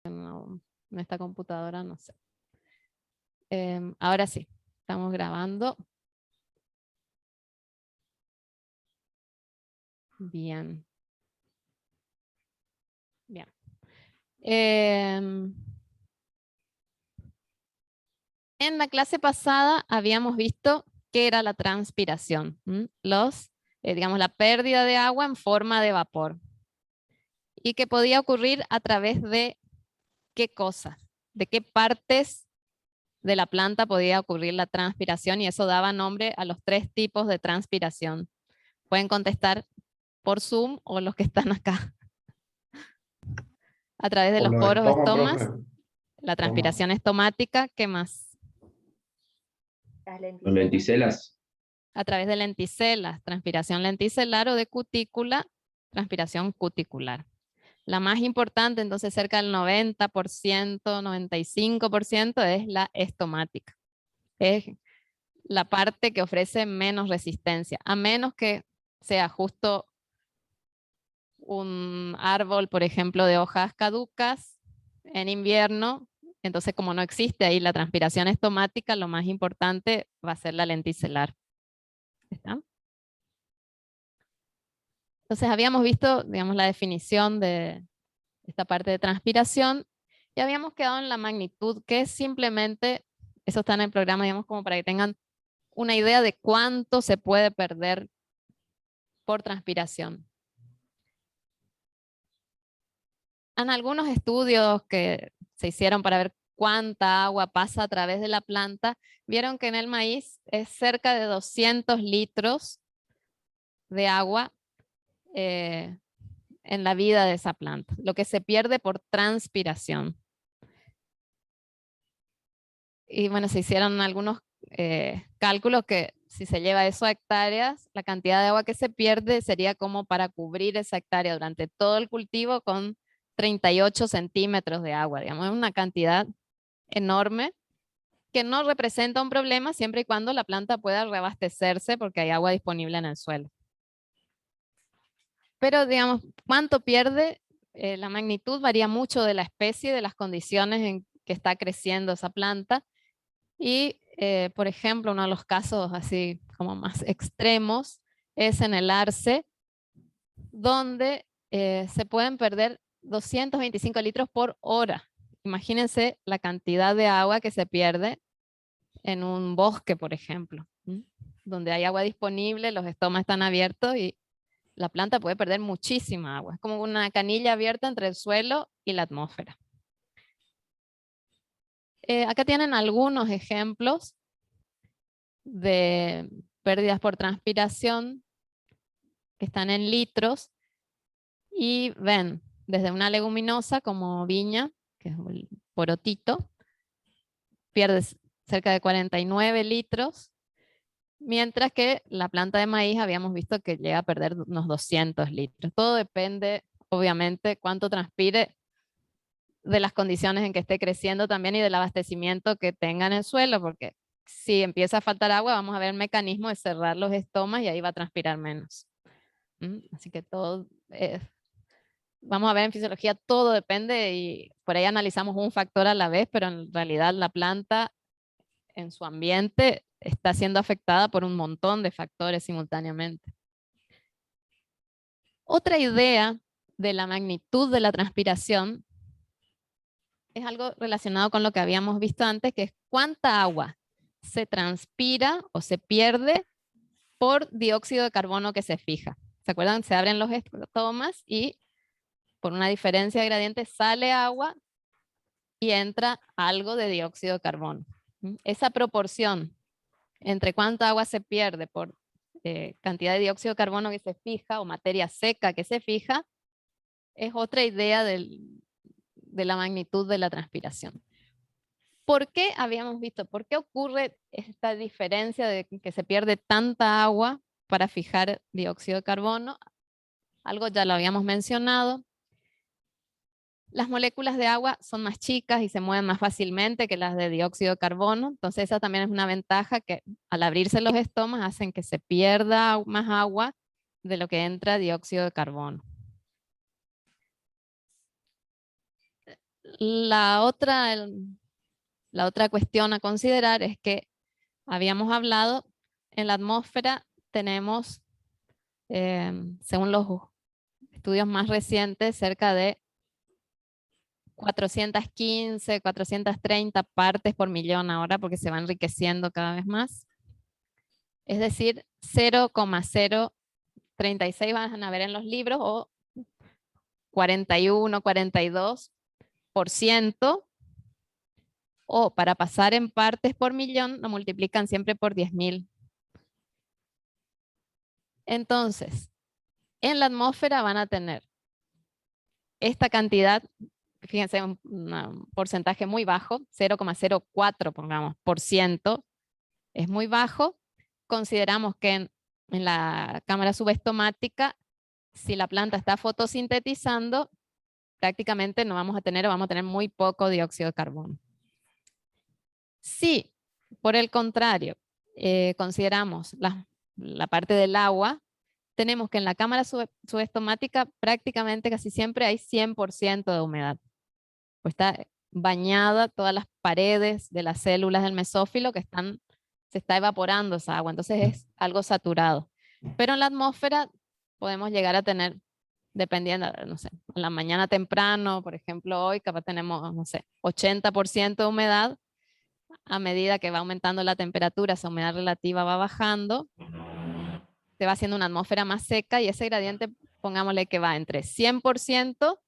No, en esta computadora no sé. Ahora sí, estamos grabando. Bien. Bien. En la clase pasada habíamos visto qué era la transpiración. Digamos, la pérdida de agua en forma de vapor. Y que podía ocurrir a través de qué cosas, de qué partes de la planta podía ocurrir la transpiración, y eso daba nombre a los 3 tipos de transpiración. Pueden contestar por Zoom o los que están acá. A través de Por los los poros o estomas, estomas, profe. la Toma. transpiración estomática, ¿qué más? Las Con lenticelas. A través de lenticelas, transpiración lenticelar, o de cutícula, transpiración cuticular. La más importante, entonces cerca del 90%, 95% es la estomática. Es la parte que ofrece menos resistencia, a menos que sea justo un árbol, por ejemplo, de hojas caducas en invierno. Entonces, como no existe ahí la transpiración estomática, lo más importante va a ser la lenticelar. ¿Está? Entonces, habíamos visto, digamos, la definición de esta parte de transpiración y habíamos quedado en la magnitud, que es simplemente, eso está en el programa, digamos, como para que tengan una idea de cuánto se puede perder por transpiración. En algunos estudios que se hicieron para ver cuánta agua pasa a través de la planta, vieron que en el maíz es cerca de 200 litros de agua en la vida de esa planta, lo que se pierde por transpiración. Y bueno, se hicieron algunos cálculos que si se lleva eso a hectáreas, la cantidad de agua que se pierde sería como para cubrir esa hectárea durante todo el cultivo con 38 centímetros de agua. Digamos, es una cantidad enorme que no representa un problema siempre y cuando la planta pueda reabastecerse porque hay agua disponible en el suelo. Pero digamos, ¿cuánto pierde? La magnitud varía mucho de la especie, de las condiciones en que está creciendo esa planta. Y, por ejemplo, uno de los casos así como más extremos es en el arce, donde se pueden perder 225 litros por hora. Imagínense la cantidad de agua que se pierde en un bosque, por ejemplo, donde hay agua disponible, los estomas están abiertos y la planta puede perder muchísima agua. Es como una canilla abierta entre el suelo y la atmósfera. Acá tienen algunos ejemplos de pérdidas por transpiración que están en litros y ven desde una leguminosa como viña, que es el porotito, pierde cerca de 49 litros, mientras que la planta de maíz habíamos visto que llega a perder unos 200 litros. Todo depende, obviamente, cuánto transpire, de las condiciones en que esté creciendo también y del abastecimiento que tenga en el suelo, porque si empieza a faltar agua, vamos a ver el mecanismo de cerrar los estomas y ahí va a transpirar menos. Así que todo, vamos a ver en fisiología, todo depende y por ahí analizamos un factor a la vez, pero en realidad la planta en su ambiente está siendo afectada por un montón de factores simultáneamente. Otra idea de la magnitud de la transpiración es algo relacionado con lo que habíamos visto antes, que es cuánta agua se transpira o se pierde por dióxido de carbono que se fija. ¿Se acuerdan? Se abren los estomas y por una diferencia de gradiente sale agua y entra algo de dióxido de carbono. Esa proporción entre cuánta agua se pierde por cantidad de dióxido de carbono que se fija o materia seca que se fija es otra idea de la magnitud de la transpiración. ¿Por qué habíamos visto? ¿Por qué ocurre esta diferencia de que se pierde tanta agua para fijar dióxido de carbono? Algo ya lo habíamos mencionado. Las moléculas de agua son más chicas y se mueven más fácilmente que las de dióxido de carbono. Entonces esa también es una ventaja, que al abrirse los estomas hacen que se pierda más agua de lo que entra dióxido de carbono. La otra cuestión a considerar es que habíamos hablado, en la atmósfera tenemos, según los estudios más recientes, cerca de 415, 430 partes por millón ahora, porque se va enriqueciendo cada vez más. Es decir, 0,036 van a ver en los libros, o 41, 42%, o para pasar en partes por millón, lo multiplican siempre por 10.000. Entonces, en la atmósfera van a tener esta cantidad, fíjense, un porcentaje muy bajo, 0,04, pongamos, por ciento, es muy bajo. Consideramos que en la cámara subestomática, si la planta está fotosintetizando, prácticamente no vamos a tener, o vamos a tener muy poco dióxido de carbono. Si, por el contrario, consideramos la parte del agua, tenemos que en la cámara subestomática prácticamente casi siempre hay 100% de humedad. Pues está bañada todas las paredes de las células del mesófilo que se está evaporando esa agua, entonces es algo saturado. Pero en la atmósfera podemos llegar a tener, dependiendo, no sé, en la mañana temprano, por ejemplo hoy, capaz tenemos, no sé, 80% de humedad. A medida que va aumentando la temperatura, esa humedad relativa va bajando, se va haciendo una atmósfera más seca y ese gradiente, pongámosle que va entre 100%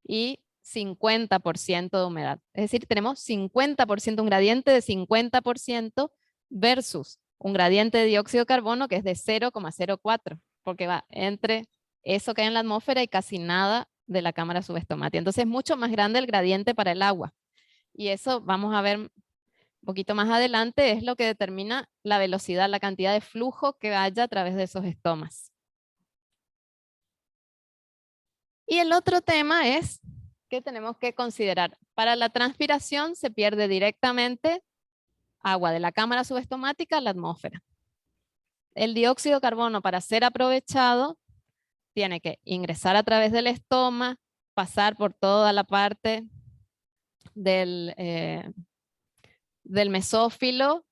y 50% de humedad. Es decir, tenemos 50%, un gradiente de 50% versus un gradiente de dióxido de carbono que es de 0,04, porque va entre eso que hay en la atmósfera y casi nada de la cámara subestomática. Entonces es mucho más grande el gradiente para el agua. Y eso vamos a ver un poquito más adelante, es lo que determina la velocidad, la cantidad de flujo que haya a través de esos estomas. Y el otro tema es que tenemos que considerar. Para la transpiración se pierde directamente agua de la cámara subestomática a la atmósfera. El dióxido de carbono, para ser aprovechado, tiene que ingresar a través del estoma, pasar por toda la parte del mesófilo,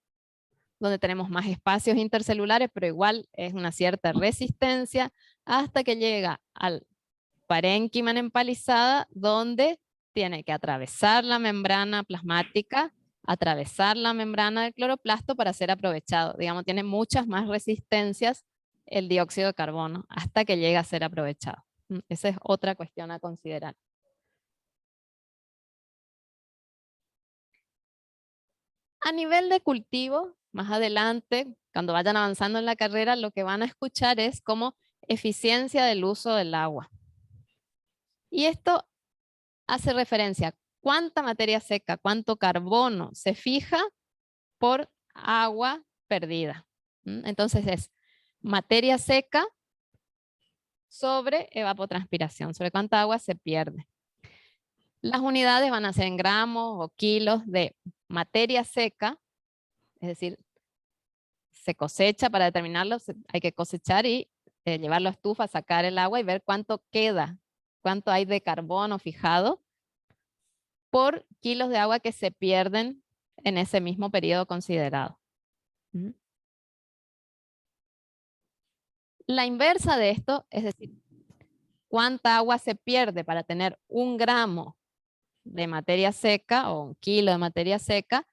donde tenemos más espacios intercelulares, pero igual es una cierta resistencia, hasta que llega al parénquima en empalizada, donde tiene que atravesar la membrana plasmática, atravesar la membrana del cloroplasto para ser aprovechado. Digamos, tiene muchas más resistencias el dióxido de carbono hasta que llega a ser aprovechado. Esa es otra cuestión a considerar. A nivel de cultivo, más adelante, cuando vayan avanzando en la carrera, lo que van a escuchar es como eficiencia del uso del agua. Y esto hace referencia a cuánta materia seca, cuánto carbono se fija por agua perdida. Entonces es materia seca sobre evapotranspiración, sobre cuánta agua se pierde. Las unidades van a ser en gramos o kilos de materia seca, es decir, se cosecha. Para determinarlo hay que cosechar y llevarlo a estufa, sacar el agua y ver cuánto queda, cuánto hay de carbono fijado por kilos de agua que se pierden en ese mismo periodo considerado. La inversa de esto, es decir, cuánta agua se pierde para tener 1 gramo de materia seca o 1 kilo de materia seca,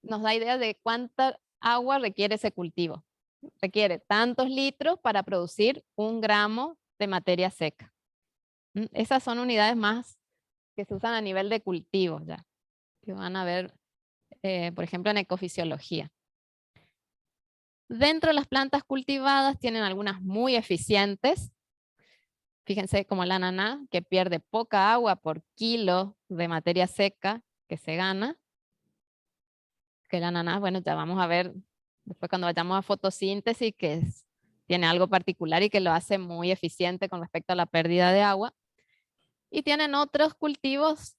nos da idea de cuánta agua requiere ese cultivo. Requiere tantos litros para producir 1 gramo de materia seca. Esas son unidades más que se usan a nivel de cultivo ya, que van a ver, por ejemplo, en ecofisiología. Dentro de las plantas cultivadas tienen algunas muy eficientes. Fíjense como el ananá, que pierde poca agua por kilo de materia seca que se gana. Que el ananá, bueno, ya vamos a ver después cuando vayamos a fotosíntesis, que tiene algo particular y que lo hace muy eficiente con respecto a la pérdida de agua. Y tienen otros cultivos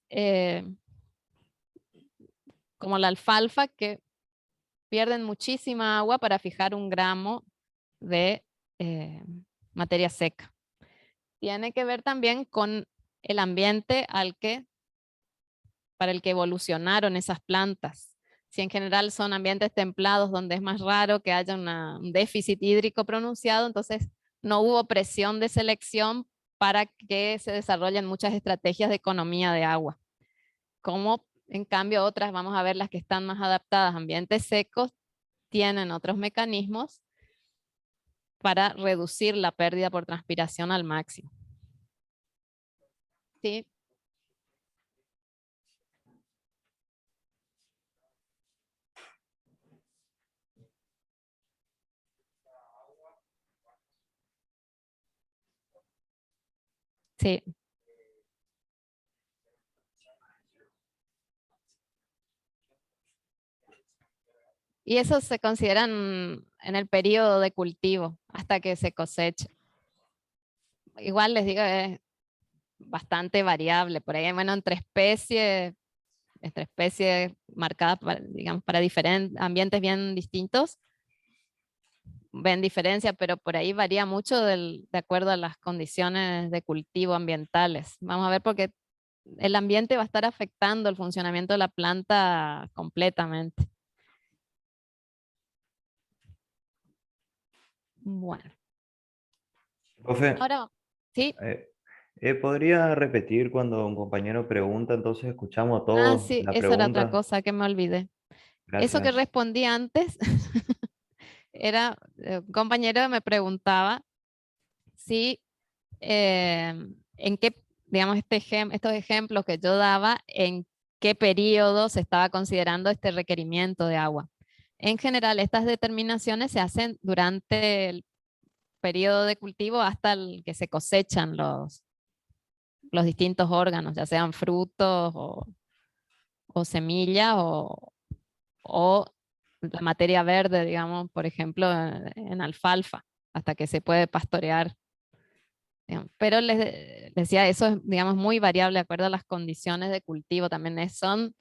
como la alfalfa, que pierden muchísima agua para fijar 1 gramo de materia seca. Tiene que ver también con el ambiente para el que evolucionaron esas plantas. Si en general son ambientes templados donde es más raro que haya un déficit hídrico pronunciado, entonces no hubo presión de selección para que se desarrollen muchas estrategias de economía de agua. Como en cambio otras, vamos a ver las que están más adaptadas a ambientes secos, tienen otros mecanismos para reducir la pérdida por transpiración al máximo. ¿Sí? Sí. Y eso se considera en el periodo de cultivo hasta que se cosecha. Igual les digo, es bastante variable. Por ahí, bueno, entre especies marcadas para, digamos, para diferentes ambientes bien distintos, ven diferencia, pero por ahí varía mucho de acuerdo a las condiciones de cultivo ambientales. Vamos a ver porque el ambiente va a estar afectando el funcionamiento de la planta completamente. Bueno. Profe, Ahora, sí. ¿podría repetir cuando un compañero pregunta, entonces escuchamos Ah, todos sí, la esa era otra pregunta? cosa que me olvidé. Eso que Gracias. respondí antes era, un compañero me preguntaba si en qué, digamos, estos ejemplos que yo daba, en qué periodo se estaba considerando este requerimiento de agua. En general, estas determinaciones se hacen durante el periodo de cultivo hasta el que se cosechan los distintos órganos, ya sean frutos o semillas o la materia verde, digamos, por ejemplo, en alfalfa, hasta que se puede pastorear. Pero les decía, eso es, digamos, muy variable de acuerdo a las condiciones de cultivo. También son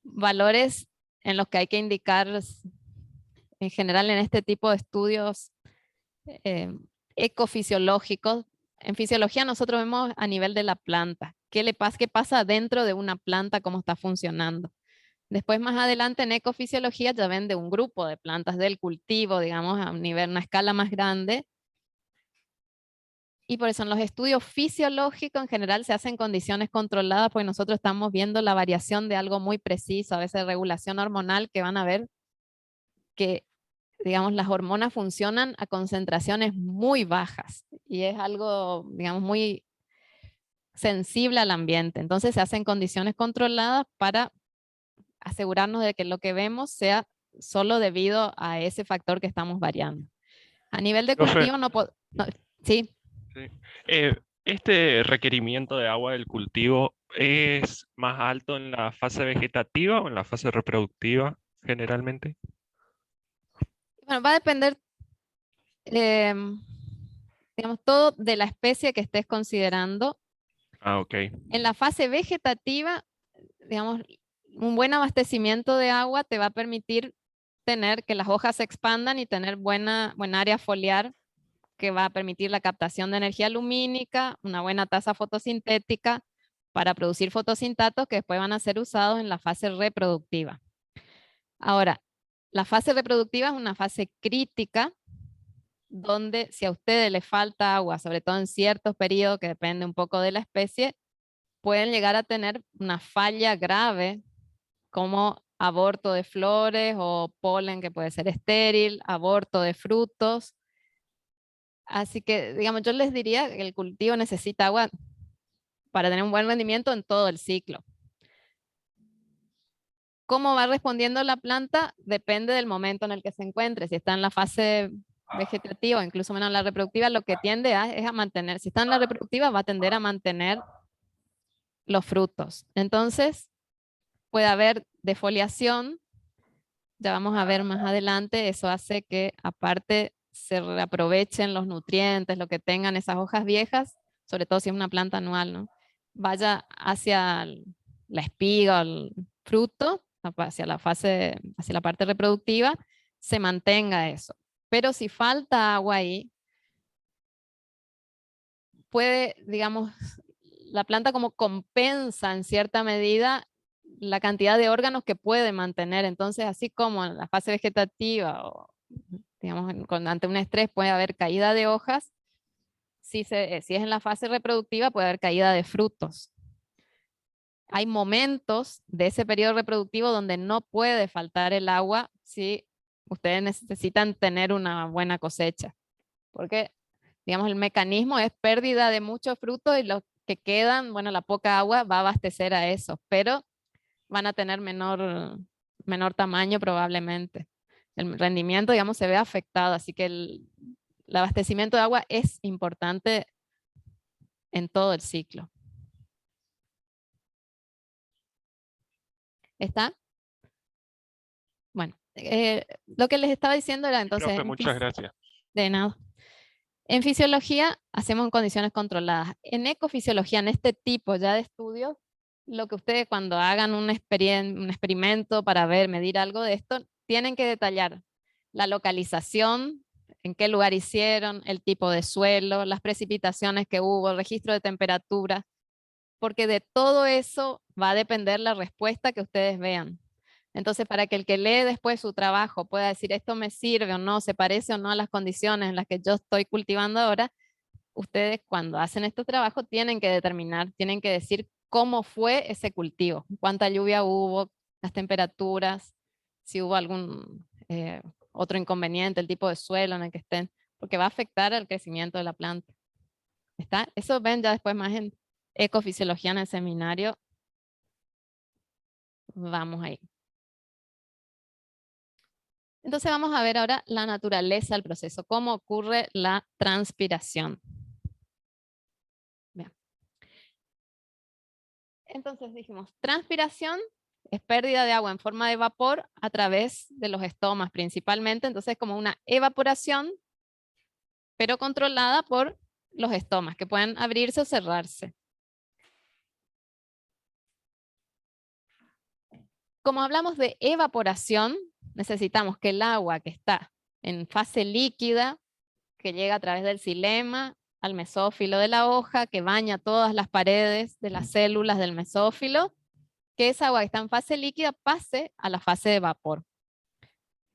valores en los que hay que indicar, en general, en este tipo de estudios ecofisiológicos. En fisiología nosotros vemos a nivel de la planta. ¿Qué pasa dentro de una planta? ¿Cómo está funcionando? Después, más adelante, en ecofisiología ya ven de un grupo de plantas del cultivo, digamos, a un nivel, una escala más grande. Y por eso en los estudios fisiológicos en general se hacen condiciones controladas porque nosotros estamos viendo la variación de algo muy preciso, a veces regulación hormonal, que van a ver que, digamos, las hormonas funcionan a concentraciones muy bajas y es algo, digamos, muy sensible al ambiente. Entonces se hacen condiciones controladas para asegurarnos de que lo que vemos sea solo debido a ese factor que estamos variando. A nivel de Profe, cultivo sí. sí. ¿Este requerimiento de agua del cultivo es más alto en la fase vegetativa o en la fase reproductiva generalmente? Bueno, va a depender, digamos, todo de la especie que estés considerando. Ah, ok. En la fase vegetativa, digamos, un buen abastecimiento de agua te va a permitir tener que las hojas se expandan y tener buena área foliar que va a permitir la captación de energía lumínica, una buena tasa fotosintética para producir fotosintatos que después van a ser usados en la fase reproductiva. Ahora, la fase reproductiva es una fase crítica donde si a ustedes les falta agua, sobre todo en ciertos periodos que depende un poco de la especie, pueden llegar a tener una falla grave como aborto de flores o polen que puede ser estéril, aborto de frutos. Así que, digamos, yo les diría que el cultivo necesita agua para tener un buen rendimiento en todo el ciclo. ¿Cómo va respondiendo la planta? Depende del momento en el que se encuentre. Si está en la fase vegetativa o incluso menos en la reproductiva, lo que tiende es a mantener. Si está en la reproductiva, va a tender a mantener los frutos. Entonces, puede haber defoliación. Ya vamos a ver más adelante. Eso hace que aparte se reaprovechen los nutrientes, lo que tengan esas hojas viejas, sobre todo si es una planta anual, ¿no? Vaya hacia la espiga, el fruto, hacia la parte reproductiva, se mantenga eso. Pero si falta agua ahí, puede, digamos, la planta como compensa en cierta medida la cantidad de órganos que puede mantener. Entonces, así como en la fase vegetativa o digamos, ante un estrés puede haber caída de hojas, si es en la fase reproductiva puede haber caída de frutos. Hay momentos de ese periodo reproductivo donde no puede faltar el agua si ustedes necesitan tener una buena cosecha. Porque, digamos, el mecanismo es pérdida de muchos frutos y los que quedan, bueno, la poca agua va a abastecer a eso, pero van a tener menor tamaño probablemente. El rendimiento, digamos, se ve afectado, así que el abastecimiento de agua es importante en todo el ciclo. ¿Está? Bueno, lo que les estaba diciendo era entonces... Profe, muchas gracias. De nada. En fisiología hacemos en condiciones controladas. En ecofisiología, en este tipo ya de estudios, lo que ustedes cuando hagan un experimento para medir algo de esto, tienen que detallar la localización, en qué lugar hicieron, el tipo de suelo, las precipitaciones que hubo, el registro de temperatura, porque de todo eso va a depender la respuesta que ustedes vean. Entonces, para que el que lee después su trabajo pueda decir esto me sirve o no, se parece o no a las condiciones en las que yo estoy cultivando ahora, ustedes cuando hacen este trabajo tienen que determinar, tienen que decir cómo fue ese cultivo, cuánta lluvia hubo, las temperaturas, si hubo algún otro inconveniente, el tipo de suelo en el que estén, porque va a afectar al crecimiento de la planta. ¿Está? Eso ven ya después más en ecofisiología en el seminario. Vamos ahí. Entonces vamos a ver ahora la naturaleza del proceso, cómo ocurre la transpiración. Bien. Entonces dijimos, transpiración es pérdida de agua en forma de vapor a través de los estomas principalmente, entonces es como una evaporación, pero controlada por los estomas, que pueden abrirse o cerrarse. Como hablamos de evaporación, necesitamos que el agua que está en fase líquida, que llega a través del xilema al mesófilo de la hoja, que baña todas las paredes de las células del mesófilo, que esa agua que está en fase líquida pase a la fase de vapor.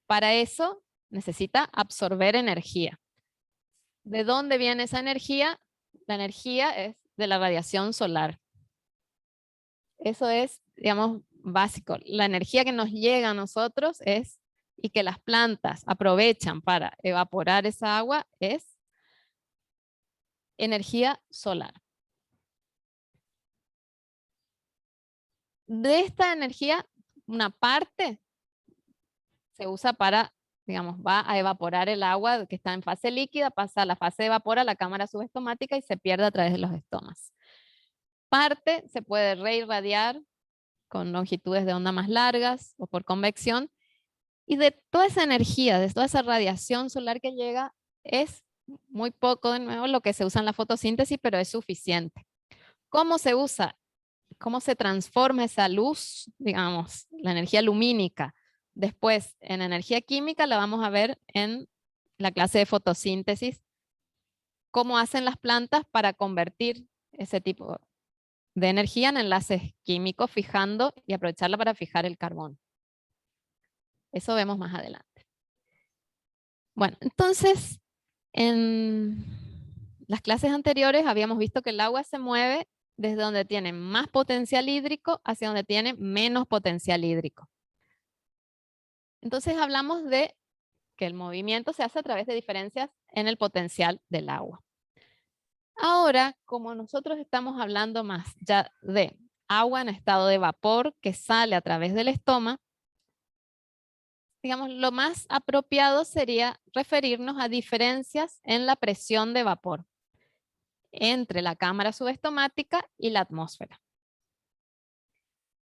Para eso necesita absorber energía. ¿De dónde viene esa energía? La energía es de la radiación solar. Eso es, digamos, básico. La energía que nos llega a nosotros es, y que las plantas aprovechan para evaporar esa agua, es energía solar. De esta energía, una parte se usa para, digamos, va a evaporar el agua que está en fase líquida, pasa a la fase de vapor a la cámara subestomática y se pierde a través de los estomas. Parte se puede reirradiar con longitudes de onda más largas o por convección. Y de toda esa energía, de toda esa radiación solar que llega, es muy poco de nuevo lo que se usa en la fotosíntesis, pero es suficiente. ¿Cómo se usa? ¿Cómo se transforma esa luz, digamos, la energía lumínica? Después, en energía química, la vamos a ver en la clase de fotosíntesis. ¿Cómo hacen las plantas para convertir ese tipo de energía en enlaces químicos, fijando y aprovecharla para fijar el carbono? Eso vemos más adelante. Bueno, entonces, en las clases anteriores habíamos visto que el agua se mueve desde donde tiene más potencial hídrico hacia donde tiene menos potencial hídrico. Entonces hablamos de que el movimiento se hace a través de diferencias en el potencial del agua. Ahora, como nosotros estamos hablando más ya de agua en estado de vapor que sale a través del estoma, digamos, lo más apropiado sería referirnos a diferencias en la presión de vapor entre la cámara subestomática y la atmósfera.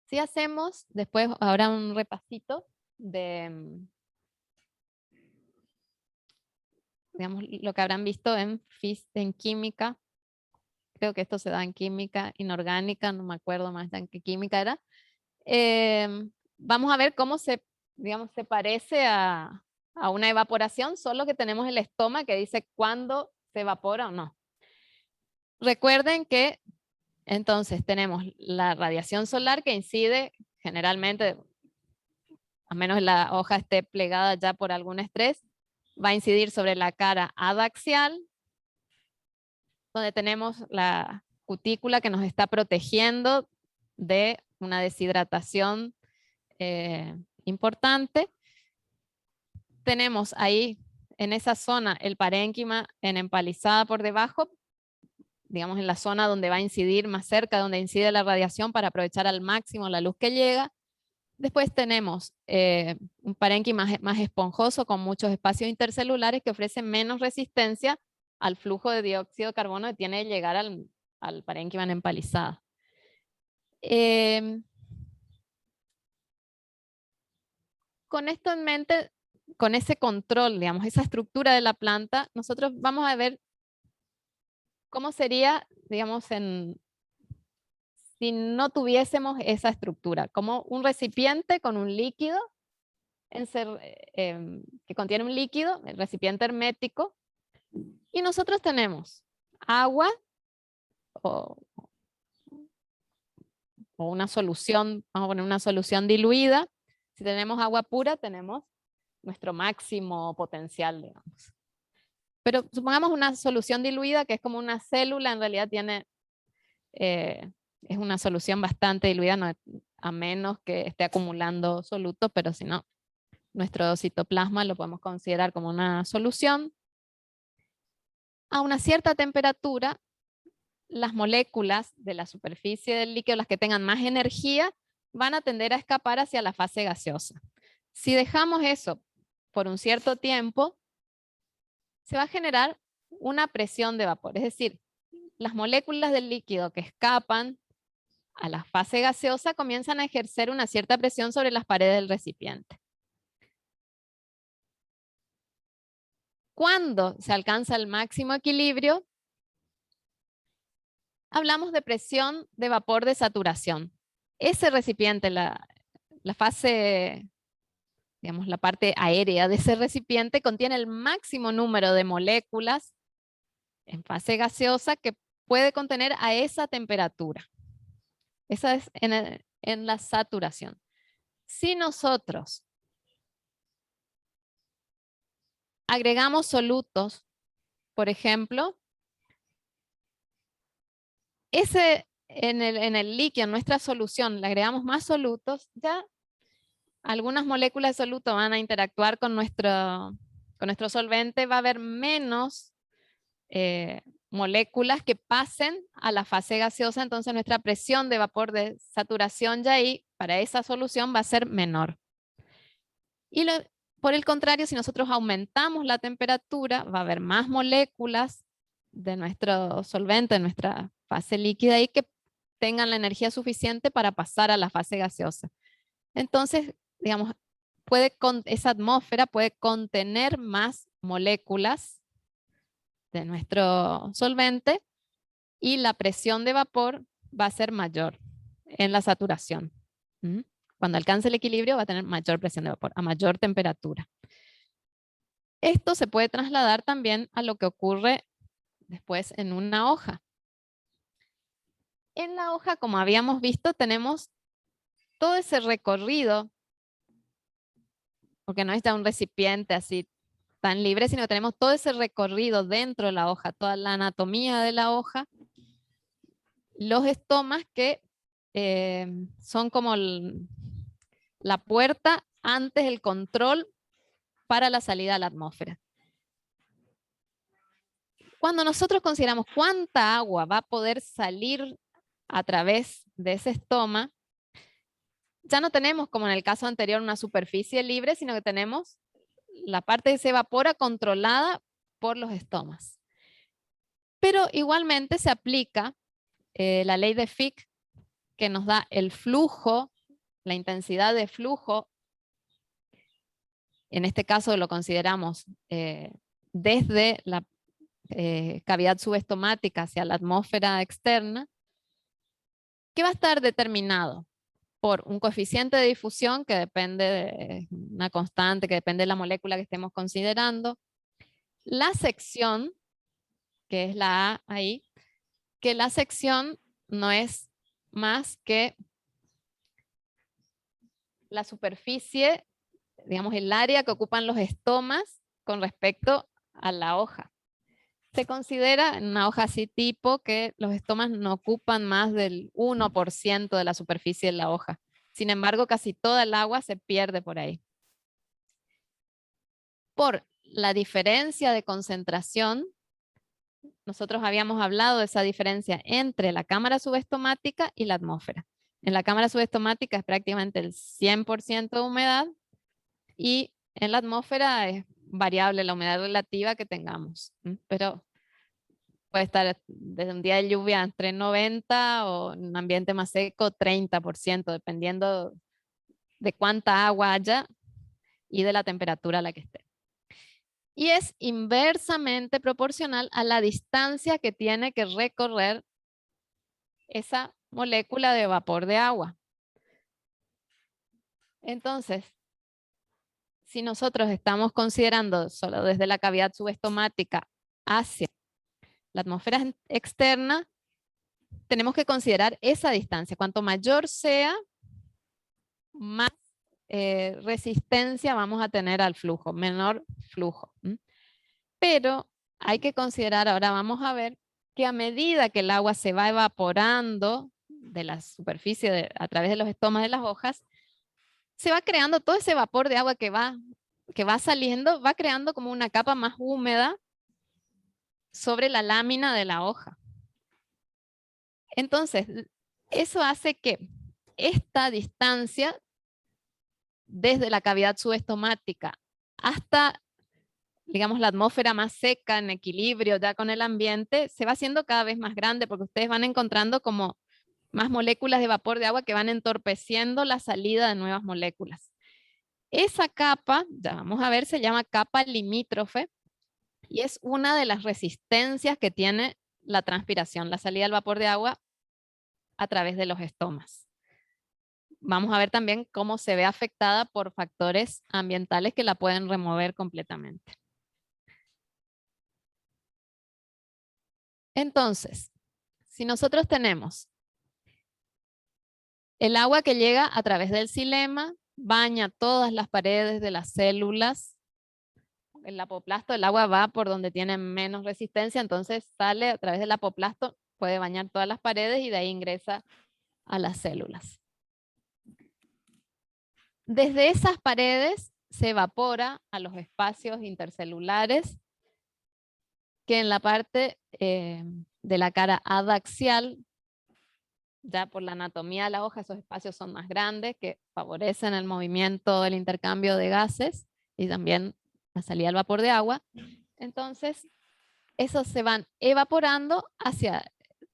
Si hacemos después ahora un repasito de, digamos, lo que habrán visto en química. Creo que esto se da en química inorgánica, no me acuerdo más en qué química era. Vamos a ver cómo se, digamos, se parece a una evaporación, solo que tenemos el estoma que dice cuándo se evapora o no. Recuerden que Entonces tenemos la radiación solar que incide generalmente, a menos la hoja esté plegada ya por algún estrés, va a incidir sobre la cara adaxial, donde tenemos la cutícula que nos está protegiendo de una deshidratación importante. Tenemos ahí en esa zona el parénquima en empalizada por debajo, digamos en la zona donde va a incidir más cerca, donde incide la radiación para aprovechar al máximo la luz que llega. Después tenemos un parénquima más esponjoso con muchos espacios intercelulares que ofrecen menos resistencia al flujo de dióxido de carbono que tiene que llegar al parénquima en empalizada. Con esto en mente, con ese control, digamos, esa estructura de la planta, nosotros vamos a ver cómo sería, digamos, si no tuviésemos esa estructura, como un recipiente con un líquido, que contiene un líquido, el recipiente hermético, y nosotros tenemos agua o una solución, vamos a poner una solución diluida. Si tenemos agua pura, tenemos nuestro máximo potencial, digamos. Pero supongamos una solución diluida que es como una célula, en realidad tiene, es una solución bastante diluida, no, a menos que esté acumulando solutos, pero si no, nuestro citoplasma lo podemos considerar como una solución. A una cierta temperatura, las moléculas de la superficie del líquido, las que tengan más energía, van a tender a escapar hacia la fase gaseosa. Si dejamos eso por un cierto tiempo, se va a generar una presión de vapor. Es decir, las moléculas del líquido que escapan a la fase gaseosa comienzan a ejercer una cierta presión sobre las paredes del recipiente. Cuando se alcanza el máximo equilibrio, hablamos de presión de vapor de saturación. Ese recipiente, la fase, digamos, la parte aérea de ese recipiente contiene el máximo número de moléculas en fase gaseosa que puede contener a esa temperatura. Esa es en la saturación. Si nosotros agregamos solutos, por ejemplo, en el líquido, en nuestra solución, le agregamos más solutos, ya algunas moléculas de soluto van a interactuar con nuestro solvente, va a haber menos moléculas que pasen a la fase gaseosa, entonces nuestra presión de vapor de saturación ya ahí, para esa solución va a ser menor. Y por el contrario, si nosotros aumentamos la temperatura, va a haber más moléculas de nuestro solvente, de nuestra fase líquida, y que tengan la energía suficiente para pasar a la fase gaseosa. Entonces, digamos, esa atmósfera puede contener más moléculas de nuestro solvente y la presión de vapor va a ser mayor en la saturación. Cuando alcance el equilibrio va a tener mayor presión de vapor, a mayor temperatura. Esto se puede trasladar también a lo que ocurre después en una hoja. En la hoja, como habíamos visto, tenemos todo ese recorrido, porque no está un recipiente así tan libre, sino que tenemos todo ese recorrido dentro de la hoja, toda la anatomía de la hoja, los estomas que son como la puerta antes del control para la salida a la atmósfera. Cuando nosotros consideramos cuánta agua va a poder salir a través de ese estoma, ya no tenemos, como en el caso anterior, una superficie libre, sino que tenemos la parte que se evapora controlada por los estomas. Pero igualmente se aplica la ley de Fick, que nos da el flujo, la intensidad de flujo. En este caso lo consideramos desde la cavidad subestomática hacia la atmósfera externa, que va a estar determinado por un coeficiente de difusión que depende de una constante, que depende de la molécula que estemos considerando, la sección, que es la A ahí, que la sección no es más que la superficie, digamos el área que ocupan los estomas con respecto a la hoja. Se considera en una hoja así tipo que los estomas no ocupan más del 1% de la superficie de la hoja. Sin embargo, casi toda el agua se pierde por ahí. Por la diferencia de concentración, nosotros habíamos hablado de esa diferencia entre la cámara subestomática y la atmósfera. En la cámara subestomática es prácticamente el 100% de humedad y en la atmósfera es variable la humedad relativa que tengamos. Pero puede estar desde un día de lluvia entre 90 o en un ambiente más seco 30%, dependiendo de cuánta agua haya y de la temperatura a la que esté. Y es inversamente proporcional a la distancia que tiene que recorrer esa molécula de vapor de agua. Entonces, si nosotros estamos considerando solo desde la cavidad subestomática hacia la atmósfera externa, tenemos que considerar esa distancia. Cuanto mayor sea, más resistencia vamos a tener al flujo, menor flujo. Pero hay que considerar, ahora vamos a ver, que a medida que el agua se va evaporando de la superficie a través de los estomas de las hojas, se va creando todo ese vapor de agua que va saliendo, va creando como una capa más húmeda sobre la lámina de la hoja. Entonces, eso hace que esta distancia desde la cavidad subestomática hasta, digamos, la atmósfera más seca, en equilibrio ya con el ambiente, se va haciendo cada vez más grande porque ustedes van encontrando como más moléculas de vapor de agua que van entorpeciendo la salida de nuevas moléculas. Esa capa, ya vamos a ver, se llama capa limítrofe y es una de las resistencias que tiene la transpiración, la salida del vapor de agua a través de los estomas. Vamos a ver también cómo se ve afectada por factores ambientales que la pueden remover completamente. Entonces, si nosotros tenemos el agua que llega a través del xilema, baña todas las paredes de las células, el apoplasto, el agua va por donde tiene menos resistencia, entonces sale a través del apoplasto, puede bañar todas las paredes y de ahí ingresa a las células. Desde esas paredes se evapora a los espacios intercelulares que en la parte de la cara adaxial, ya por la anatomía de la hoja, esos espacios son más grandes que favorecen el movimiento, el intercambio de gases y también la salida del vapor de agua. Entonces, esos se van evaporando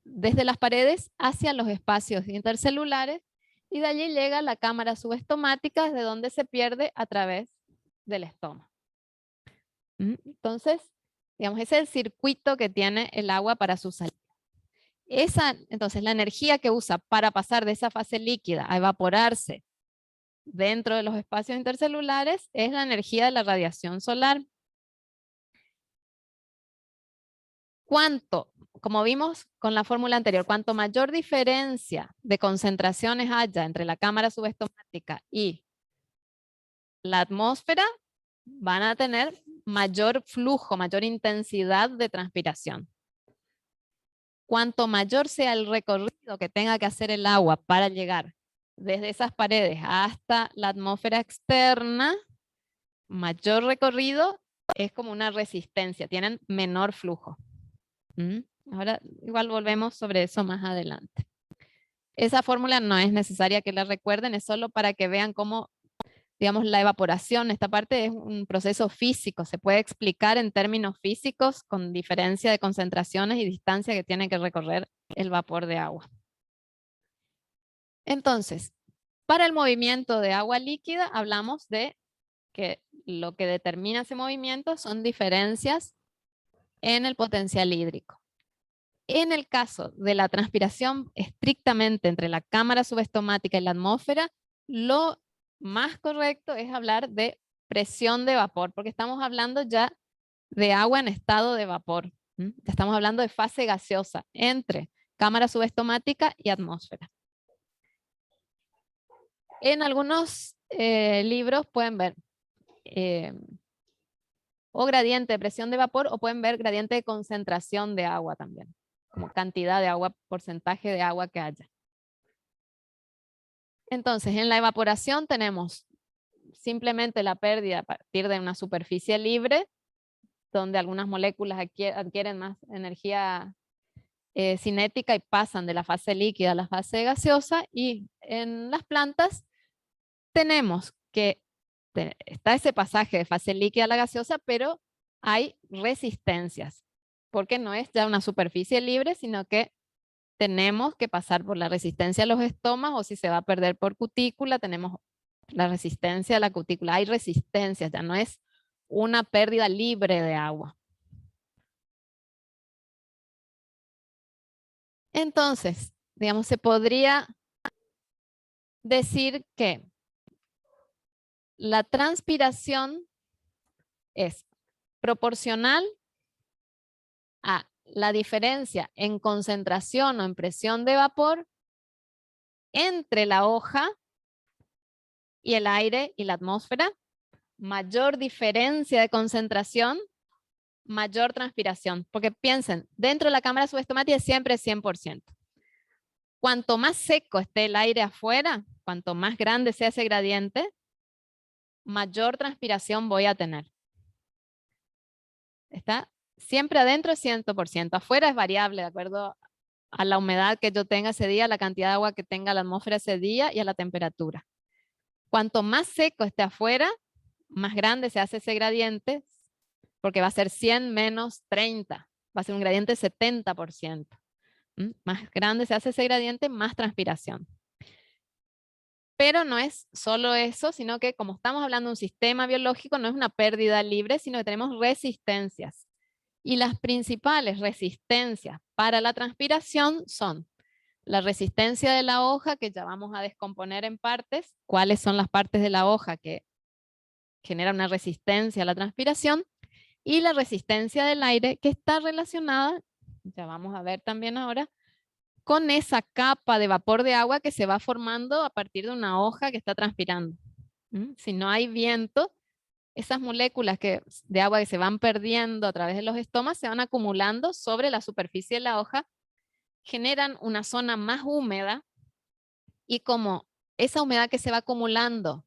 desde las paredes hacia los espacios intercelulares y de allí llega la cámara subestomática, desde donde se pierde a través del estoma. Entonces, digamos, ese es el circuito que tiene el agua para su salida. Entonces, la energía que usa para pasar de esa fase líquida a evaporarse dentro de los espacios intercelulares es la energía de la radiación solar. Como vimos con la fórmula anterior, cuanto mayor diferencia de concentraciones haya entre la cámara subestomática y la atmósfera, van a tener mayor flujo, mayor intensidad de transpiración. Cuanto mayor sea el recorrido que tenga que hacer el agua para llegar desde esas paredes hasta la atmósfera externa, mayor recorrido es como una resistencia, tienen menor flujo. Ahora igual volvemos sobre eso más adelante. Esa fórmula no es necesaria que la recuerden, es solo para que vean cómo, digamos, la evaporación, esta parte es un proceso físico, se puede explicar en términos físicos con diferencia de concentraciones y distancia que tiene que recorrer el vapor de agua. Entonces, para el movimiento de agua líquida hablamos de que lo que determina ese movimiento son diferencias en el potencial hídrico. En el caso de la transpiración estrictamente entre la cámara subestomática y la atmósfera, lo más correcto es hablar de presión de vapor, porque estamos hablando ya de agua en estado de vapor. Ya estamos hablando de fase gaseosa entre cámara subestomática y atmósfera. En algunos libros pueden ver o gradiente de presión de vapor o pueden ver gradiente de concentración de agua también, como cantidad de agua, porcentaje de agua que haya. Entonces, en la evaporación tenemos simplemente la pérdida a partir de una superficie libre, donde algunas moléculas adquieren más energía cinética y pasan de la fase líquida a la fase gaseosa, y en las plantas tenemos que está ese pasaje de fase líquida a la gaseosa, pero hay resistencias, porque no es ya una superficie libre, sino que tenemos que pasar por la resistencia a los estomas, o si se va a perder por cutícula, tenemos la resistencia a la cutícula. Hay resistencias, ya no es una pérdida libre de agua. Entonces, digamos, se podría decir que la transpiración es proporcional a la diferencia en concentración o en presión de vapor entre la hoja y el aire y la atmósfera. Mayor diferencia de concentración, mayor transpiración. Porque piensen, dentro de la cámara subestomática siempre es 100%. Cuanto más seco esté el aire afuera, cuanto más grande sea ese gradiente, mayor transpiración voy a tener. Está siempre adentro es 100%. Afuera es variable de acuerdo a la humedad que yo tenga ese día, la cantidad de agua que tenga la atmósfera ese día y a la temperatura. Cuanto más seco esté afuera, más grande se hace ese gradiente, porque va a ser 100 menos 30. Va a ser un gradiente 70%. Más grande se hace ese gradiente, más transpiración. Pero no es solo eso, sino que como estamos hablando de un sistema biológico, no es una pérdida libre, sino que tenemos resistencias. Y las principales resistencias para la transpiración son la resistencia de la hoja, que ya vamos a descomponer en partes. ¿Cuáles son las partes de la hoja que generan una resistencia a la transpiración? Y la resistencia del aire, que está relacionada, ya vamos a ver también ahora, con esa capa de vapor de agua que se va formando a partir de una hoja que está transpirando. Si no hay viento, esas moléculas de agua que se van perdiendo a través de los estomas se van acumulando sobre la superficie de la hoja, generan una zona más húmeda, y como esa humedad que se va acumulando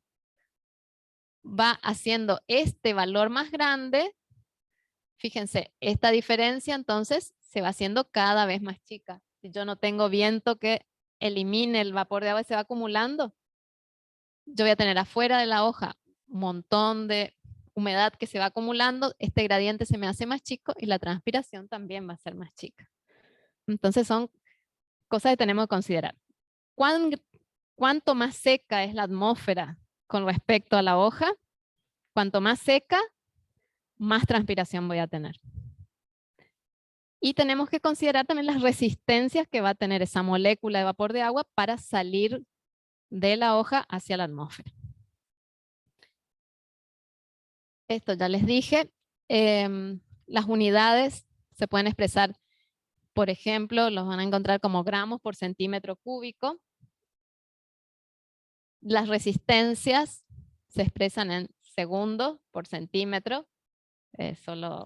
va haciendo este valor más grande, fíjense, esta diferencia entonces se va haciendo cada vez más chica. Si yo no tengo viento que elimine el vapor de agua que se va acumulando, yo voy a tener afuera de la hoja un montón de humedad que se va acumulando, este gradiente se me hace más chico y la transpiración también va a ser más chica. Entonces son cosas que tenemos que considerar. ¿Cuánto más seca es la atmósfera con respecto a la hoja? Cuanto más seca, más transpiración voy a tener. Y tenemos que considerar también las resistencias que va a tener esa molécula de vapor de agua para salir de la hoja hacia la atmósfera. Esto ya les dije. Las unidades se pueden expresar, por ejemplo, los van a encontrar como gramos por centímetro cúbico. Las resistencias se expresan en segundos por centímetro. Solo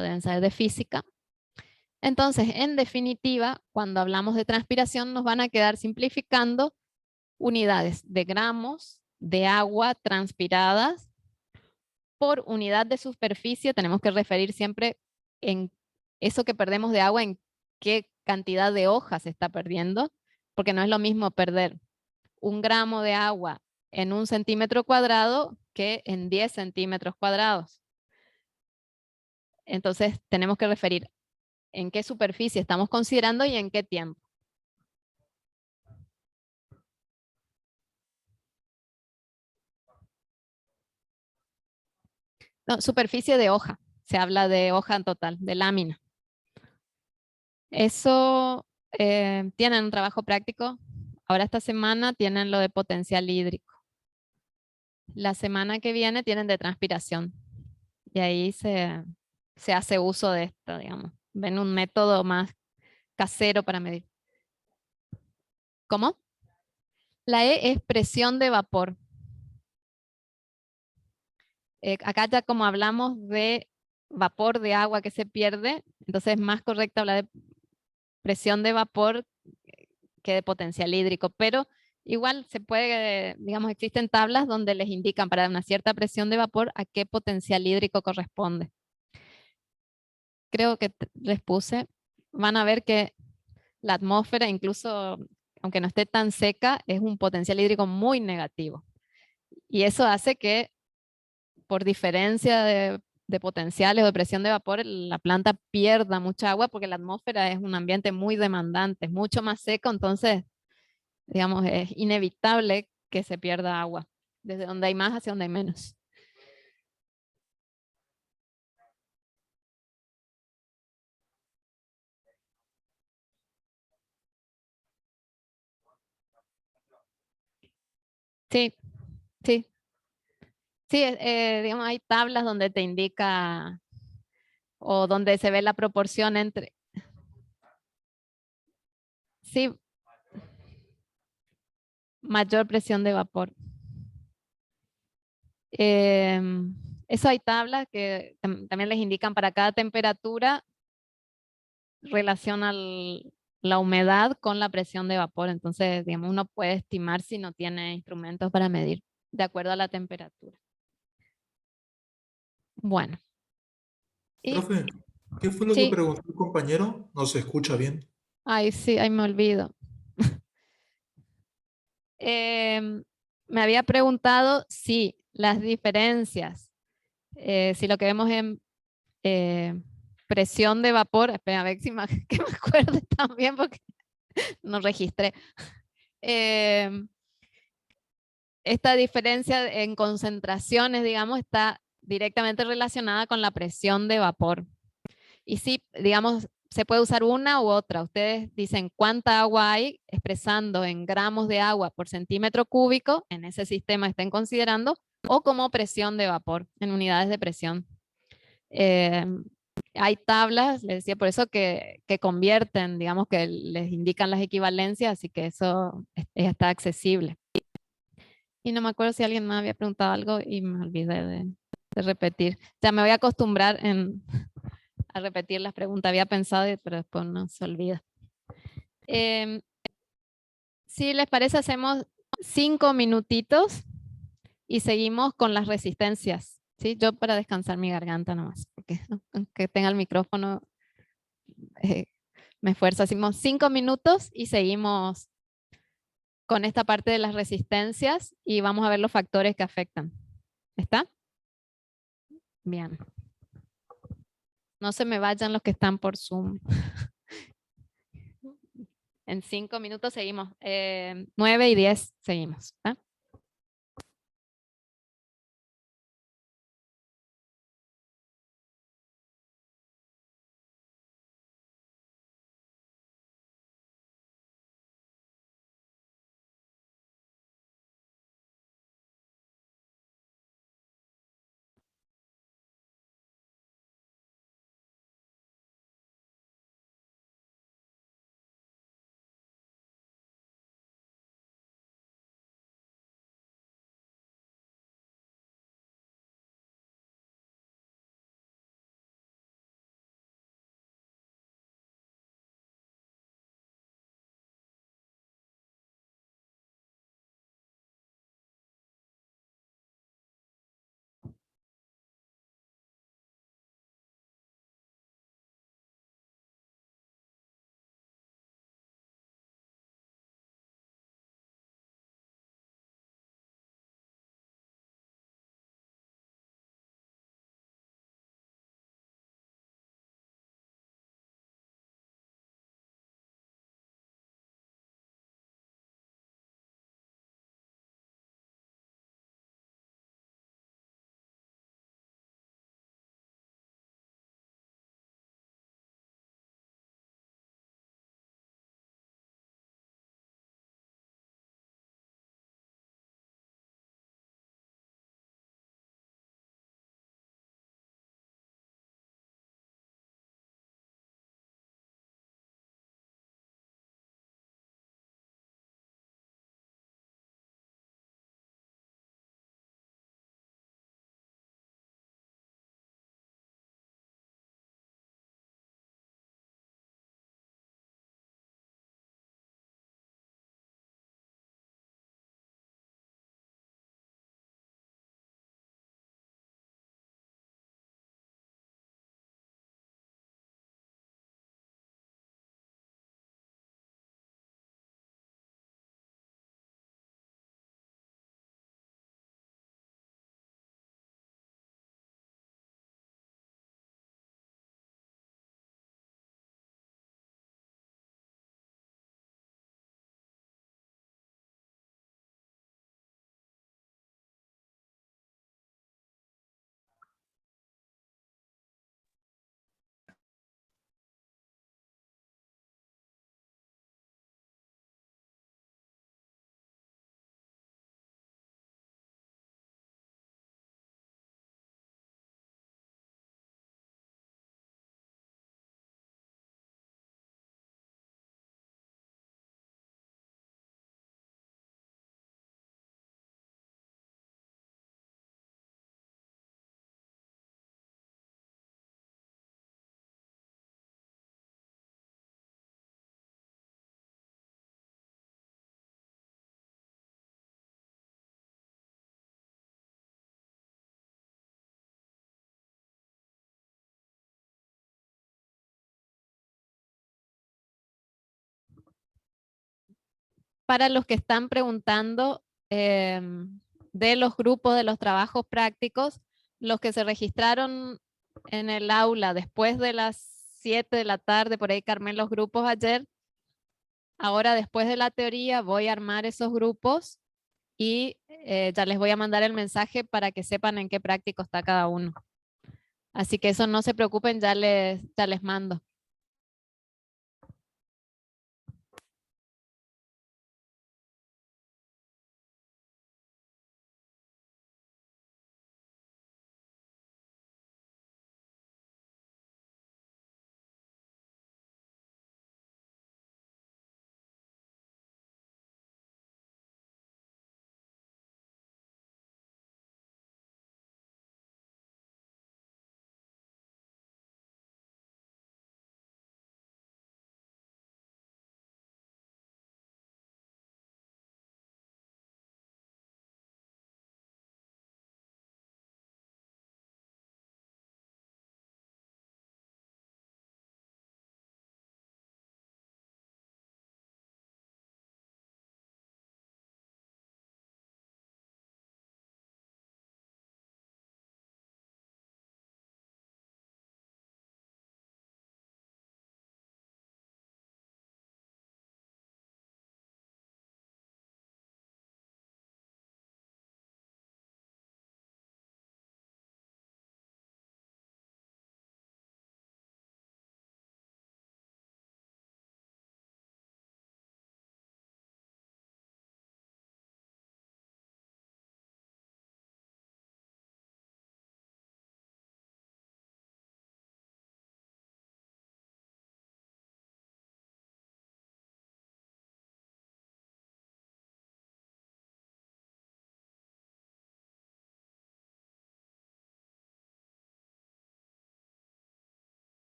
deben saber de física. Entonces, en definitiva, cuando hablamos de transpiración, nos van a quedar simplificando unidades de gramos de agua transpiradas por unidad de superficie. Tenemos que referir siempre en eso que perdemos de agua, en qué cantidad de hojas se está perdiendo, porque no es lo mismo perder 1 gramo de agua en 1 centímetro cuadrado que en 10 centímetros cuadrados. Entonces tenemos que referir en qué superficie estamos considerando y en qué tiempo. No, superficie de hoja. Se habla de hoja en total, de lámina. Eso tienen un trabajo práctico. Ahora esta semana tienen lo de potencial hídrico. La semana que viene tienen de transpiración. Y ahí se hace uso de esto, digamos. ven un método más casero para medir. ¿Cómo? La E es presión de vapor. Acá ya como hablamos de vapor de agua que se pierde, entonces es más correcto hablar de presión de vapor que de potencial hídrico, pero igual se puede, digamos, existen tablas donde les indican para una cierta presión de vapor a qué potencial hídrico corresponde. Creo que les puse, van a ver que la atmósfera, incluso aunque no esté tan seca, es un potencial hídrico muy negativo. Y eso hace que por diferencia de potenciales o de presión de vapor, la planta pierda mucha agua porque la atmósfera es un ambiente muy demandante, es mucho más seco, entonces, digamos, es inevitable que se pierda agua, desde donde hay más hacia donde hay menos. Sí, sí. Sí, digamos, hay tablas donde te indica o donde se ve la proporción entre... Sí, mayor presión de vapor. Eso hay tablas que también les indican para cada temperatura relaciona la humedad con la presión de vapor. Entonces, digamos, uno puede estimar si no tiene instrumentos para medir de acuerdo a la temperatura. Bueno. Y Profe, ¿qué fue lo que sí, preguntó el compañero? ¿No se escucha bien? ay, sí, ahí me olvido. Me había preguntado si las diferencias, si lo que vemos en presión de vapor, espera a ver si que me acuerdo también porque no registré. Esta diferencia en concentraciones, digamos, está directamente relacionada con la presión de vapor. Y sí, digamos, se puede usar una u otra. Ustedes dicen cuánta agua hay expresando en gramos de agua por centímetro cúbico, en ese sistema estén considerando, o como presión de vapor, en unidades de presión. Eh, Hay tablas, les decía, por eso que convierten, digamos, que les indican las equivalencias, así que eso está accesible. Y no me acuerdo si alguien me había preguntado algo y me olvidé de repetir. O sea, me voy a acostumbrar a repetir las preguntas. Había pensado, pero después no se olvida. Si les parece, hacemos 5 minutitos y seguimos con las resistencias. ¿Sí? Yo para descansar mi garganta nomás, porque aunque tenga el micrófono, eh, me esfuerzo. Hacemos 5 minutos y seguimos con esta parte de las resistencias y vamos a ver los factores que afectan. ¿Está? Bien. No se me vayan los que están por Zoom. En 5 minutos seguimos. 9 y 10 seguimos. ¿está? para los que están preguntando de los grupos, de los trabajos prácticos, los que se registraron en el aula después de las 7 de la tarde, por ahí que armé los grupos ayer, ahora después de la teoría voy a armar esos grupos y ya les voy a mandar el mensaje para que sepan en qué práctico está cada uno. Así que eso no se preocupen, ya les mando.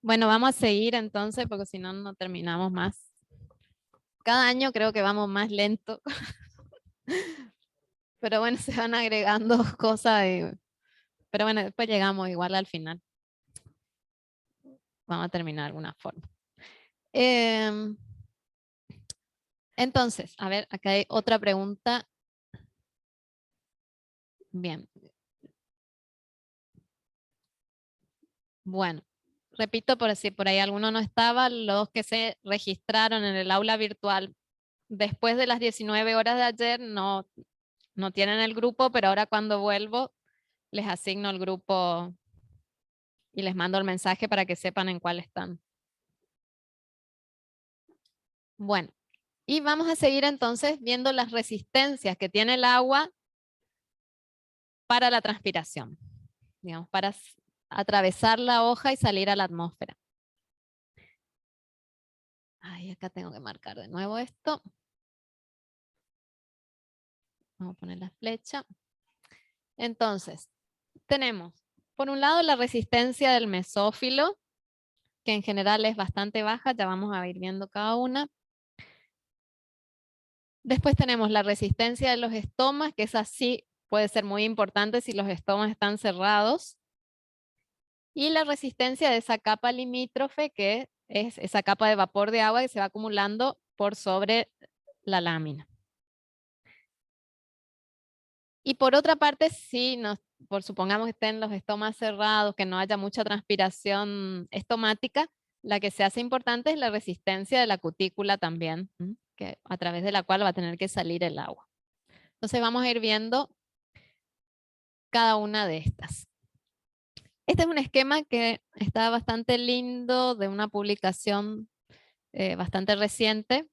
Bueno, vamos a seguir entonces, porque si no, no terminamos más. Cada año creo que vamos más lento. Pero bueno, se van agregando cosas. Pero bueno, después llegamos igual al final. Vamos a terminar de alguna forma. Entonces, a ver, acá hay otra pregunta. Bien. Bueno, repito por si por ahí alguno no estaba, los que se registraron en el aula virtual después de las 19 horas de ayer no tienen el grupo, pero ahora cuando vuelvo les asigno el grupo y les mando el mensaje para que sepan en cuál están. Bueno, Y vamos a seguir entonces viendo las resistencias que tiene el agua para la transpiración, digamos, para atravesar la hoja y salir a la atmósfera. Ay, acá tengo que marcar de nuevo esto. Vamos a poner la flecha. Entonces, tenemos, por un lado, la resistencia del mesófilo, que en general es bastante baja, ya vamos a ir viendo cada una. Después tenemos la resistencia de los estomas, que esa sí puede ser muy importante si los estomas están cerrados. Y la resistencia de esa capa limítrofe, que es esa capa de vapor de agua que se va acumulando por sobre la lámina. Y por otra parte, si supongamos que estén los estomas cerrados, que no haya mucha transpiración estomática, la que se hace importante es la resistencia de la cutícula también, que a través de la cual va a tener que salir el agua. Entonces vamos a ir viendo cada una de estas. Este es un esquema que está bastante lindo, de una publicación bastante reciente.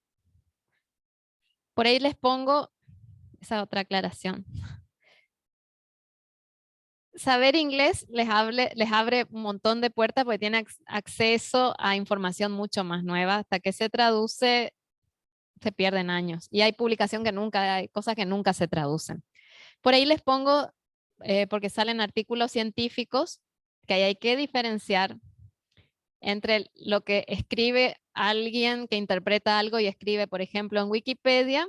Por ahí les pongo esa otra aclaración. Saber inglés les abre un montón de puertas porque tiene acceso a información mucho más nueva. Hasta que se traduce, se pierden años. Y hay hay cosas que nunca se traducen. Por ahí les pongo, porque salen artículos científicos, que ahí hay que diferenciar entre lo que escribe alguien que interpreta algo y escribe, por ejemplo, en Wikipedia,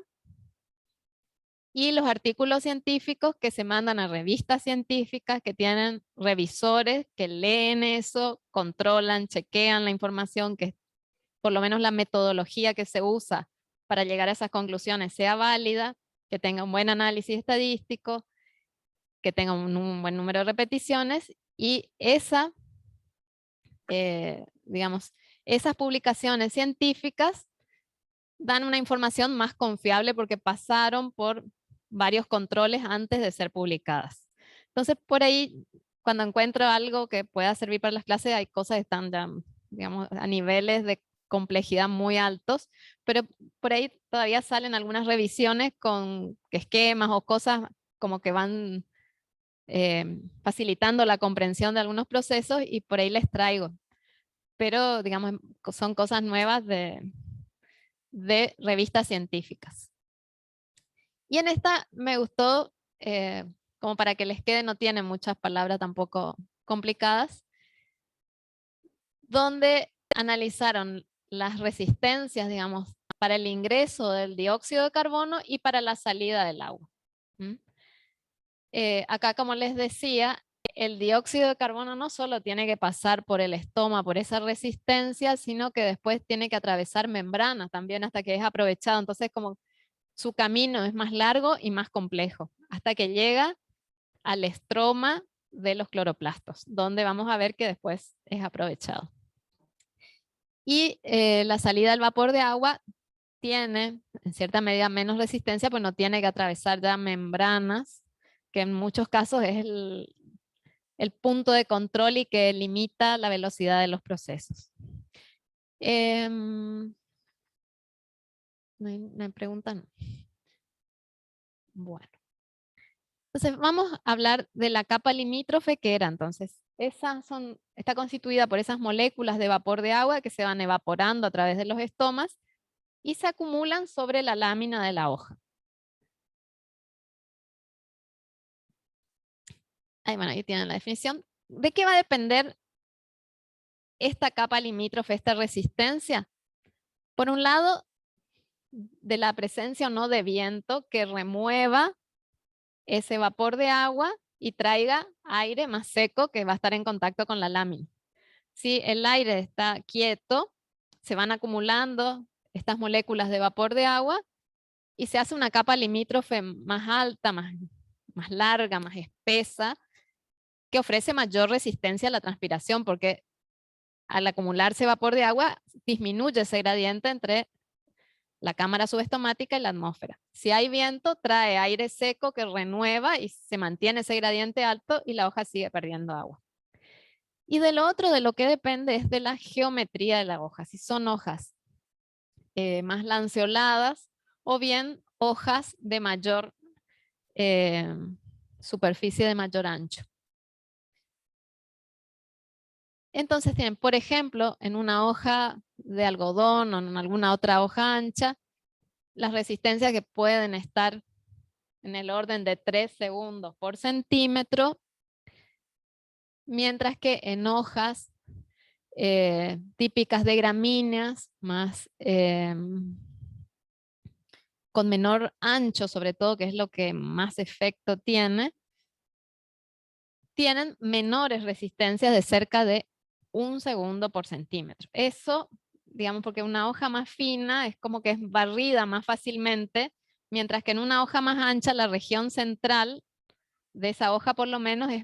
y los artículos científicos que se mandan a revistas científicas que tienen revisores que leen eso, controlan, chequean la información, que por lo menos la metodología que se usa para llegar a esas conclusiones sea válida, que tenga un buen análisis estadístico, que tenga un buen número de repeticiones, y esas publicaciones científicas dan una información más confiable porque pasaron por varios controles antes de ser publicadas. Entonces, por ahí, cuando encuentro algo que pueda servir para las clases, hay cosas que están ya, digamos, a niveles de complejidad muy altos, pero por ahí todavía salen algunas revisiones con esquemas o cosas como que van facilitando la comprensión de algunos procesos, y por ahí les traigo. Pero, digamos, son cosas nuevas de revistas científicas. Y en esta me gustó, como para que les quede, no tiene muchas palabras tampoco complicadas, donde analizaron las resistencias, digamos, para el ingreso del dióxido de carbono y para la salida del agua. Acá, como les decía, el dióxido de carbono no solo tiene que pasar por el estoma, por esa resistencia, sino que después tiene que atravesar membranas también hasta que es aprovechado. Entonces, como su camino es más largo y más complejo, hasta que llega al estroma de los cloroplastos, donde vamos a ver que después es aprovechado. Y la salida del vapor de agua tiene, en cierta medida, menos resistencia, pues no tiene que atravesar ya membranas, que en muchos casos es el punto de control y que limita la velocidad de los procesos. ¿No hay pregunta? No. Bueno. Entonces vamos a hablar de la capa limítrofe, que era entonces, está constituida por esas moléculas de vapor de agua que se van evaporando a través de los estomas y se acumulan sobre la lámina de la hoja. Ahí tienen la definición. ¿De qué va a depender esta capa limítrofe, esta resistencia? Por un lado, de la presencia o no de viento que remueva ese vapor de agua y traiga aire más seco que va a estar en contacto con la lámina. Si el aire está quieto, se van acumulando estas moléculas de vapor de agua y se hace una capa limítrofe más alta, más larga, más espesa, que ofrece mayor resistencia a la transpiración, porque al acumularse vapor de agua disminuye ese gradiente entre la cámara subestomática y la atmósfera. Si hay viento, trae aire seco que renueva y se mantiene ese gradiente alto y la hoja sigue perdiendo agua. Y de lo otro, de lo que depende, es de la geometría de la hoja. Si son hojas más lanceoladas, o bien hojas de mayor superficie, de mayor ancho. Entonces tienen, por ejemplo, en una hoja de algodón o en alguna otra hoja ancha, las resistencias que pueden estar en el orden de 3 segundos por centímetro, mientras que en hojas típicas de gramíneas, más con menor ancho sobre todo, que es lo que más efecto tiene, tienen menores resistencias de cerca de 1 segundo por centímetro. Eso, digamos, porque una hoja más fina es como que es barrida más fácilmente, mientras que en una hoja más ancha la región central de esa hoja por lo menos es,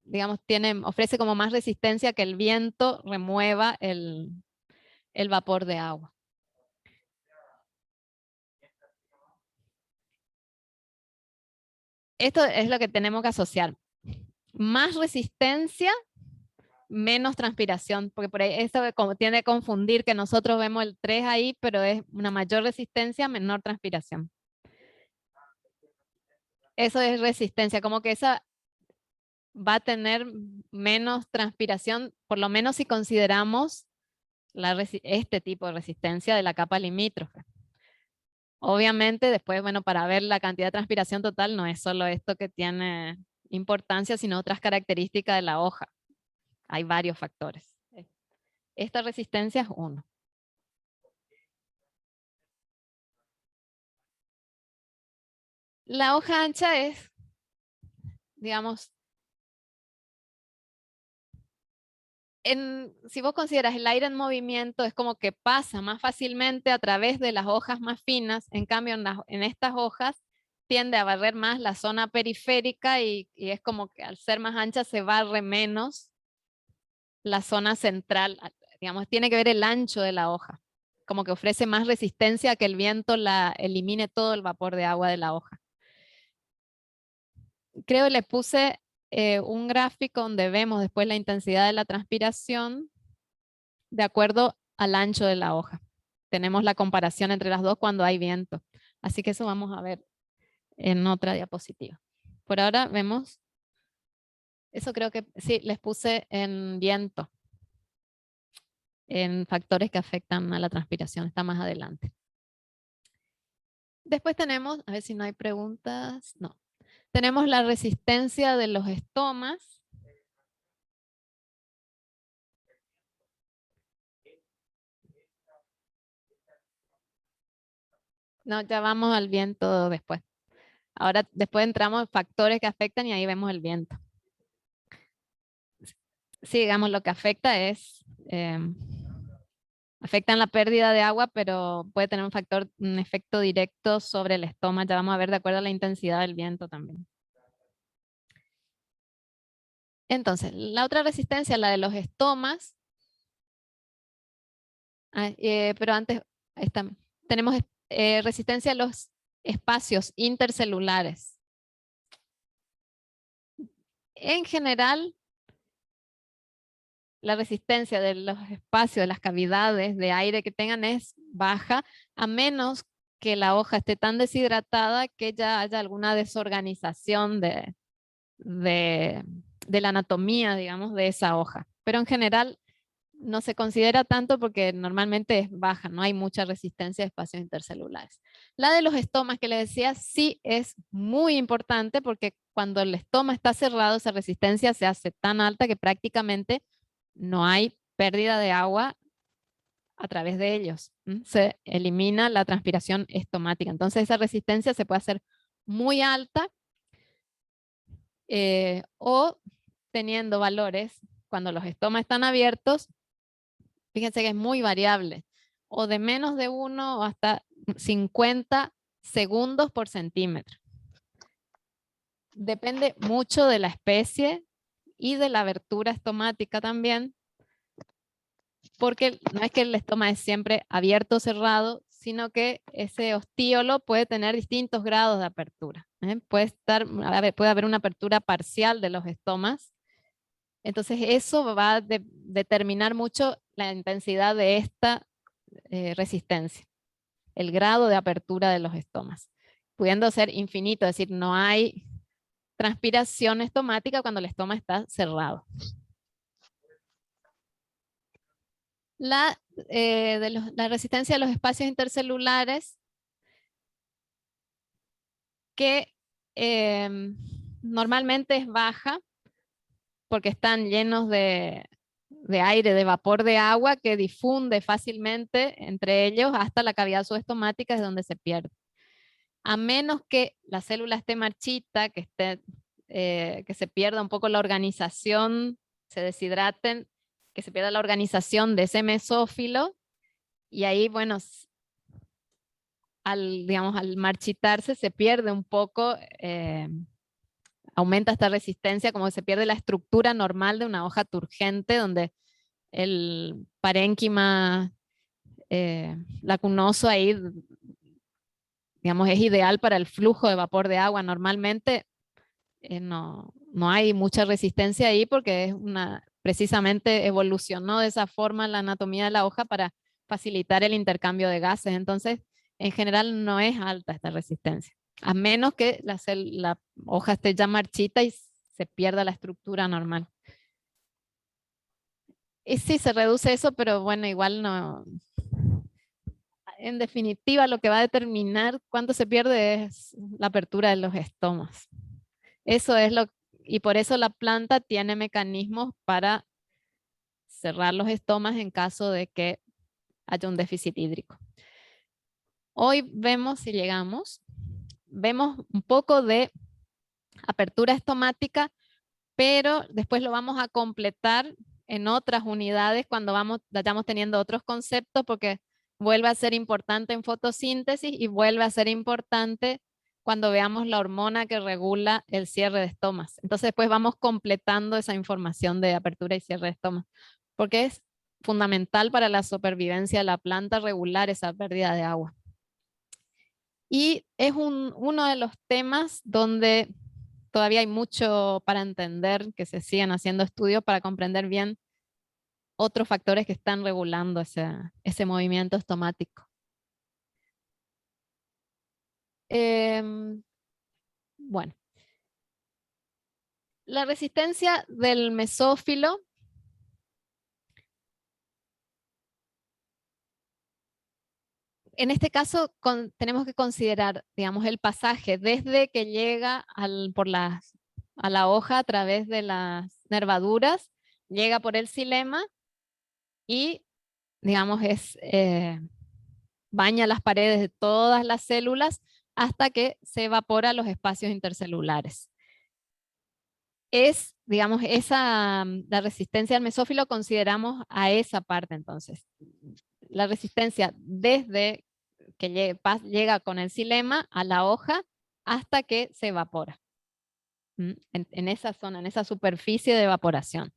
digamos, ofrece como más resistencia a que el viento remueva el vapor de agua. Esto es lo que tenemos que asociar. Más resistencia, menos transpiración, porque por ahí esto como tiende a confundir que nosotros vemos el 3 ahí, pero es una mayor resistencia, menor transpiración. Eso es resistencia, como que esa va a tener menos transpiración, por lo menos si consideramos este tipo de resistencia de la capa limítrofe. Obviamente después, bueno, para ver la cantidad de transpiración total no es solo esto que tiene importancia, sino otras características de la hoja. Hay varios factores. Esta resistencia es uno. La hoja ancha es, digamos, si vos consideras el aire en movimiento, es como que pasa más fácilmente a través de las hojas más finas. En cambio, en estas hojas tiende a barrer más la zona periférica y es como que al ser más ancha se barre menos la zona central. Digamos, tiene que ver el ancho de la hoja. Como que ofrece más resistencia a que el viento elimine todo el vapor de agua de la hoja. Creo que le puse un gráfico donde vemos después la intensidad de la transpiración de acuerdo al ancho de la hoja. Tenemos la comparación entre las dos cuando hay viento. Así que eso vamos a ver en otra diapositiva. Por ahora vemos, eso creo que sí, les puse en viento, en factores que afectan a la transpiración, está más adelante. Después tenemos, a ver si no hay preguntas, no. Tenemos la resistencia de los estomas. No, ya vamos al viento después. Ahora después entramos en factores que afectan y ahí vemos el viento. Sí, digamos, lo que afecta es, afectan la pérdida de agua, pero puede tener un efecto directo sobre el estoma. Ya vamos a ver de acuerdo a la intensidad del viento también. Entonces, la otra resistencia, la de los estomas. Pero antes, tenemos resistencia a los espacios intercelulares. En general, la resistencia de los espacios, de las cavidades de aire que tengan es baja, a menos que la hoja esté tan deshidratada que ya haya alguna desorganización de la anatomía, digamos, de esa hoja. Pero en general no se considera tanto porque normalmente es baja, no hay mucha resistencia a espacios intercelulares. La de los estomas que les decía sí es muy importante porque cuando el estoma está cerrado, esa resistencia se hace tan alta que prácticamente no hay pérdida de agua a través de ellos. Se elimina la transpiración estomática. Entonces esa resistencia se puede hacer muy alta o teniendo valores cuando los estomas están abiertos. Fíjense que es muy variable, o de menos de 1 o hasta 50 segundos por centímetro. Depende mucho de la especie y de la abertura estomática también, porque no es que el estoma es siempre abierto o cerrado, sino que ese ostíolo puede tener distintos grados de apertura. Puede haber una apertura parcial de los estomas. Entonces eso va a determinar mucho la intensidad de esta resistencia. el grado de apertura de los estomas, pudiendo ser infinito, es decir, no hay transpiración estomática cuando el estoma está cerrado. La resistencia a los espacios intercelulares, que normalmente es baja porque están llenos de aire, de vapor de agua que difunde fácilmente entre ellos hasta la cavidad subestomática, es donde se pierde. A menos que la célula esté marchita, que se pierda un poco la organización, se deshidraten, que se pierda la organización de ese mesófilo, y ahí, bueno, al marchitarse se pierde un poco, aumenta esta resistencia, como se pierde la estructura normal de una hoja turgente, donde el parénquima lacunoso ahí, digamos, es ideal para el flujo de vapor de agua. Normalmente no hay mucha resistencia ahí porque es precisamente evolucionó de esa forma la anatomía de la hoja para facilitar el intercambio de gases. Entonces, en general no es alta esta resistencia, a menos que la hoja esté ya marchita y se pierda la estructura normal. Y sí, se reduce eso, pero bueno, igual no. En definitiva, lo que va a determinar cuánto se pierde es la apertura de los estomas. Eso es y por eso la planta tiene mecanismos para cerrar los estomas en caso de que haya un déficit hídrico. Hoy vemos, si llegamos, vemos un poco de apertura estomática, pero después lo vamos a completar en otras unidades cuando vayamos teniendo otros conceptos, porque vuelve a ser importante en fotosíntesis y vuelve a ser importante cuando veamos la hormona que regula el cierre de estomas. Entonces después vamos completando esa información de apertura y cierre de estomas, porque es fundamental para la supervivencia de la planta regular esa pérdida de agua. Y es uno de los temas donde todavía hay mucho para entender, que se siguen haciendo estudios para comprender bien otros factores que están regulando ese movimiento estomático. Bueno, la resistencia del mesófilo en este caso tenemos que considerar, digamos, el pasaje desde que llega a la hoja a través de las nervaduras, llega por el xilema y, digamos, baña las paredes de todas las células hasta que se evapora los espacios intercelulares. Digamos, la resistencia al mesófilo consideramos a esa parte entonces. La resistencia desde que llega con el xilema a la hoja hasta que se evapora. En esa zona, en esa superficie de evaporación.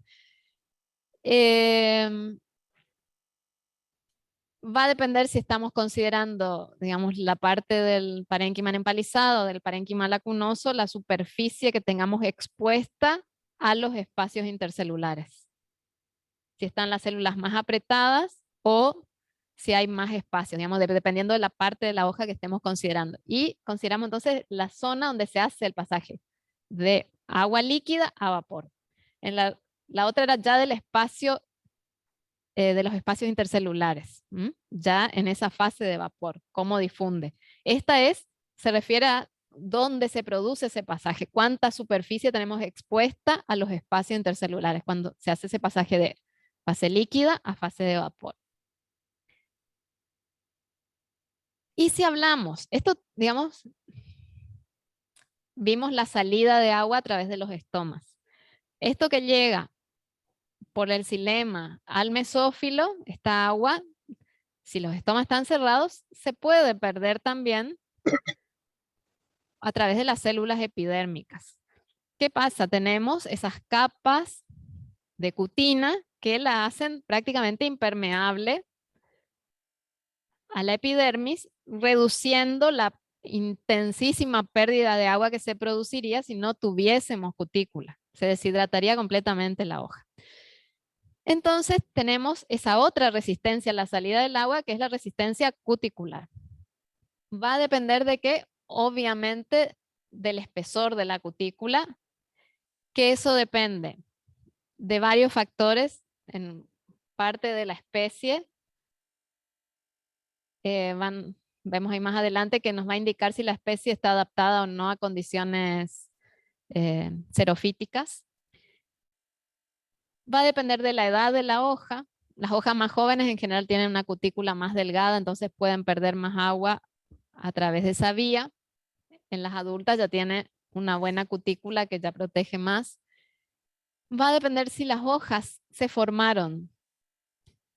Va a depender si estamos considerando, digamos, la parte del parénquima empalizado, del parénquima lacunoso, la superficie que tengamos expuesta a los espacios intercelulares. Si están las células más apretadas o si hay más espacio, digamos, dependiendo de la parte de la hoja que estemos considerando. Y consideramos entonces la zona donde se hace el pasaje de agua líquida a vapor. La otra era ya del espacio, de los espacios intercelulares, ya en esa fase de vapor, cómo difunde. Esta se refiere a dónde se produce ese pasaje, cuánta superficie tenemos expuesta a los espacios intercelulares cuando se hace ese pasaje de fase líquida a fase de vapor. Y si hablamos, esto, digamos, vimos la salida de agua a través de los estomas. Esto que llega por el xilema al mesófilo, esta agua, si los estomas están cerrados, se puede perder también a través de las células epidérmicas. ¿Qué pasa? Tenemos esas capas de cutina que la hacen prácticamente impermeable a la epidermis, reduciendo la intensísima pérdida de agua que se produciría si no tuviésemos cutícula. Se deshidrataría completamente la hoja. Entonces tenemos esa otra resistencia a la salida del agua, que es la resistencia cuticular. va a depender de que, obviamente, del espesor de la cutícula, que eso depende de varios factores en parte de la especie. Vemos ahí más adelante que nos va a indicar si la especie está adaptada o no a condiciones xerofíticas. Va a depender de la edad de la hoja. Las hojas más jóvenes en general tienen una cutícula más delgada, entonces pueden perder más agua a través de esa vía. En las adultas ya tiene una buena cutícula que ya protege más. Va a depender si las hojas se formaron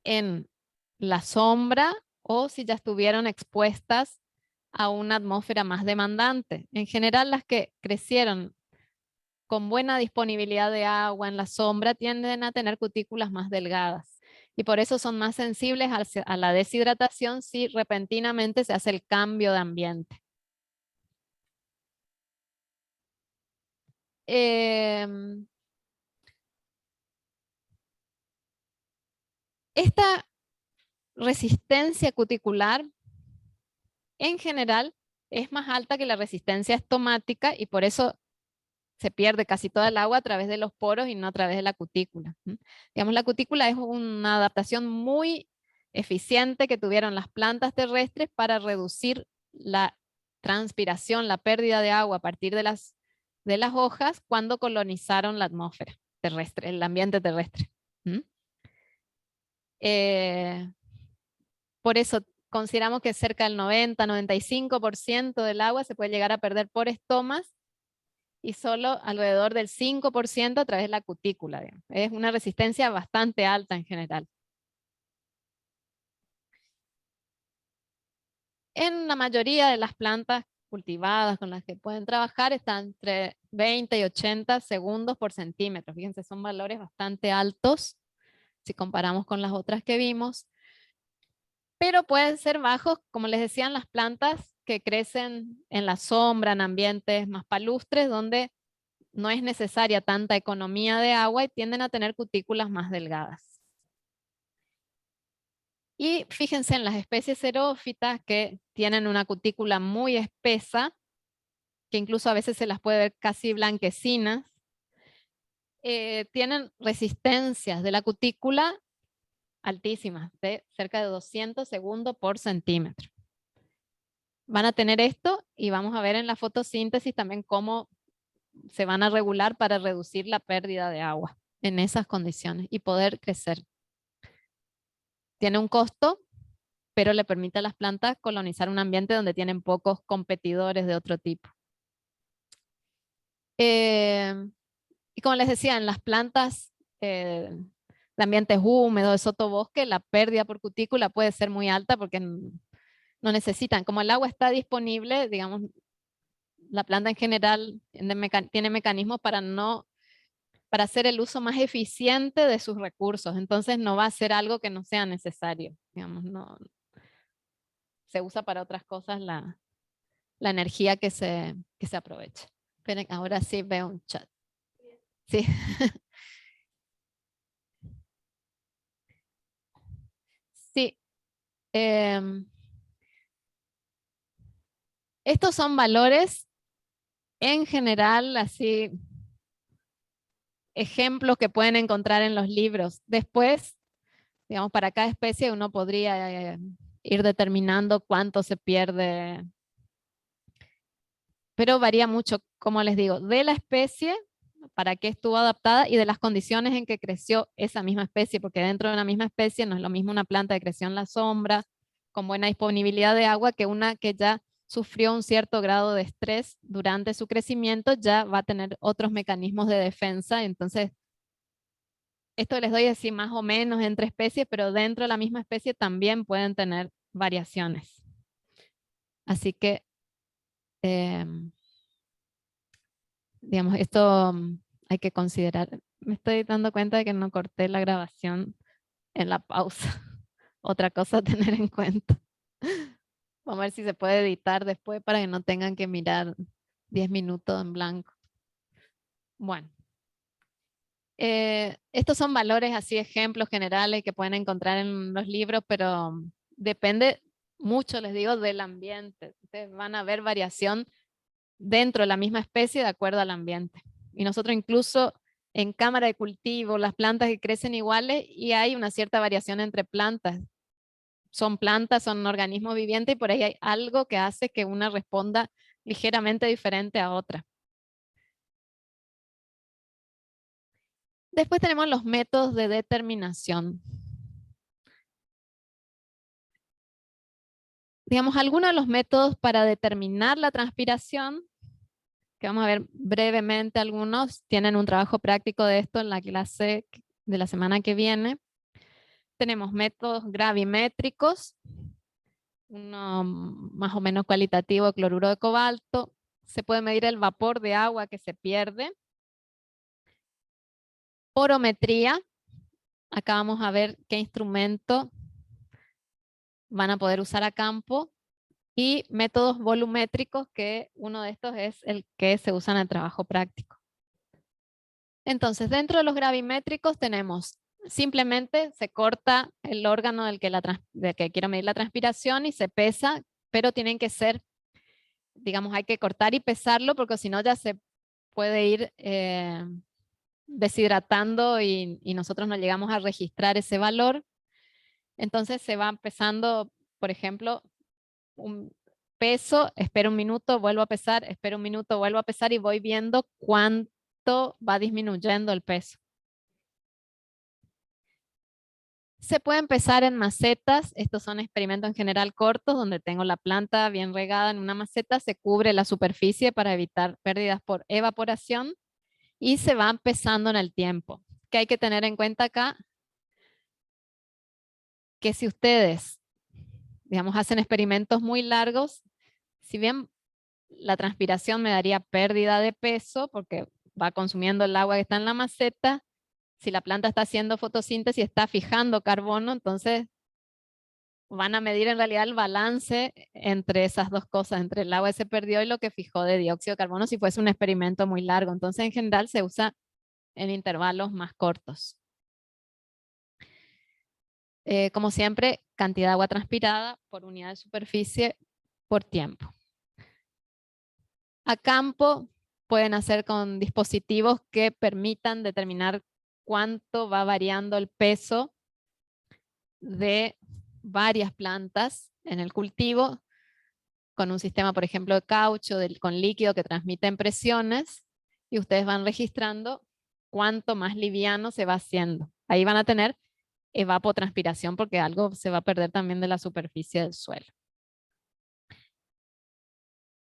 en la sombra o si ya estuvieron expuestas a una atmósfera más demandante. En general, las que crecieron con buena disponibilidad de agua en la sombra tienden a tener cutículas más delgadas y por eso son más sensibles a la deshidratación si repentinamente se hace el cambio de ambiente. Esta resistencia cuticular en general es más alta que la resistencia estomática y por eso se pierde casi toda el agua a través de los poros y no a través de la cutícula. Digamos, la cutícula es una adaptación muy eficiente que tuvieron las plantas terrestres para reducir la transpiración, la pérdida de agua a partir de las hojas cuando colonizaron la atmósfera terrestre, el ambiente terrestre. Por eso consideramos que cerca del 90-95% del agua se puede llegar a perder por estomas y solo alrededor del 5% a través de la cutícula. Digamos. Es una resistencia bastante alta en general. En la mayoría de las plantas cultivadas con las que pueden trabajar están entre 20 y 80 segundos por centímetro. Fíjense, son valores bastante altos si comparamos con las otras que vimos. Pero pueden ser bajos, como les decían, las plantas que crecen en la sombra, en ambientes más palustres, donde no es necesaria tanta economía de agua y tienden a tener cutículas más delgadas. Y fíjense en las especies xerófitas que tienen una cutícula muy espesa, que incluso a veces se las puede ver casi blanquecinas, tienen resistencias de la cutícula altísimas, de cerca de 200 segundos por centímetro. Van a tener esto y vamos a ver en la fotosíntesis también cómo se van a regular para reducir la pérdida de agua en esas condiciones y poder crecer. Tiene un costo, pero le permite a las plantas colonizar un ambiente donde tienen pocos competidores de otro tipo. Y como les decía, en las plantas de ambientes húmedos, de sotobosque, la pérdida por cutícula puede ser muy alta porque no necesitan. Como el agua está disponible, digamos, la planta en general tiene mecanismos para hacer el uso más eficiente de sus recursos. Entonces no va a ser algo que no sea necesario. Digamos, no, se usa para otras cosas la energía que se aprovecha. Esperen, ahora sí veo un chat. Sí. Sí. Estos son valores en general, así, ejemplos que pueden encontrar en los libros. Después, digamos, para cada especie uno podría ir determinando cuánto se pierde. Pero varía mucho, como les digo, de la especie, para qué estuvo adaptada y de las condiciones en que creció esa misma especie, porque dentro de una misma especie no es lo mismo una planta que creció en la sombra, con buena disponibilidad de agua, que una que ya sufrió un cierto grado de estrés durante su crecimiento, ya va a tener otros mecanismos de defensa. Entonces, esto les doy así más o menos entre especies, pero dentro de la misma especie también pueden tener variaciones. Así que, digamos, esto hay que considerar. Me estoy dando cuenta de que no corté la grabación en la pausa. Otra cosa a tener en cuenta. Vamos a ver si se puede editar después para que no tengan que mirar 10 minutos en blanco. Bueno. Estos son valores así, ejemplos generales que pueden encontrar en los libros, pero depende mucho, les digo, del ambiente. Ustedes van a ver variación dentro de la misma especie de acuerdo al ambiente. Y nosotros incluso en cámara de cultivo, las plantas que crecen iguales y hay una cierta variación entre plantas. Son plantas, son organismos vivientes y por ahí hay algo que hace que una responda ligeramente diferente a otra. Después tenemos los métodos de determinación. Digamos, algunos de los métodos para determinar la transpiración, que vamos a ver brevemente algunos, tienen un trabajo práctico de esto en la clase de la semana que viene. Tenemos métodos gravimétricos, uno más o menos cualitativo, cloruro de cobalto. Se puede medir el vapor de agua que se pierde. Porometría, acá vamos a ver qué instrumento van a poder usar a campo. Y métodos volumétricos, que uno de estos es el que se usa en el trabajo práctico. Entonces, dentro de los gravimétricos tenemos, simplemente se corta el órgano del que quiero medir la transpiración y se pesa, pero tienen que ser, digamos, hay que cortar y pesarlo porque si no ya se puede ir deshidratando y nosotros no llegamos a registrar ese valor. Entonces se va pesando, por ejemplo, un peso, espero un minuto, vuelvo a pesar, espero un minuto, vuelvo a pesar y voy viendo cuánto va disminuyendo el peso. Se puede empezar en macetas, estos son experimentos en general cortos donde tengo la planta bien regada en una maceta, se cubre la superficie para evitar pérdidas por evaporación y se va pesando en el tiempo. ¿Qué hay que tener en cuenta acá? Que si ustedes, digamos, hacen experimentos muy largos, si bien la transpiración me daría pérdida de peso porque va consumiendo el agua que está en la maceta, si la planta está haciendo fotosíntesis, está fijando carbono, entonces van a medir en realidad el balance entre esas dos cosas, entre el agua que se perdió y lo que fijó de dióxido de carbono si fuese un experimento muy largo. Entonces en general se usa en intervalos más cortos. Como siempre, cantidad de agua transpirada por unidad de superficie por tiempo. A campo pueden hacer con dispositivos que permitan determinar cuánto va variando el peso de varias plantas en el cultivo con un sistema, por ejemplo, de caucho con líquido que transmite presiones y ustedes van registrando cuánto más liviano se va haciendo. Ahí van a tener evapotranspiración porque algo se va a perder también de la superficie del suelo.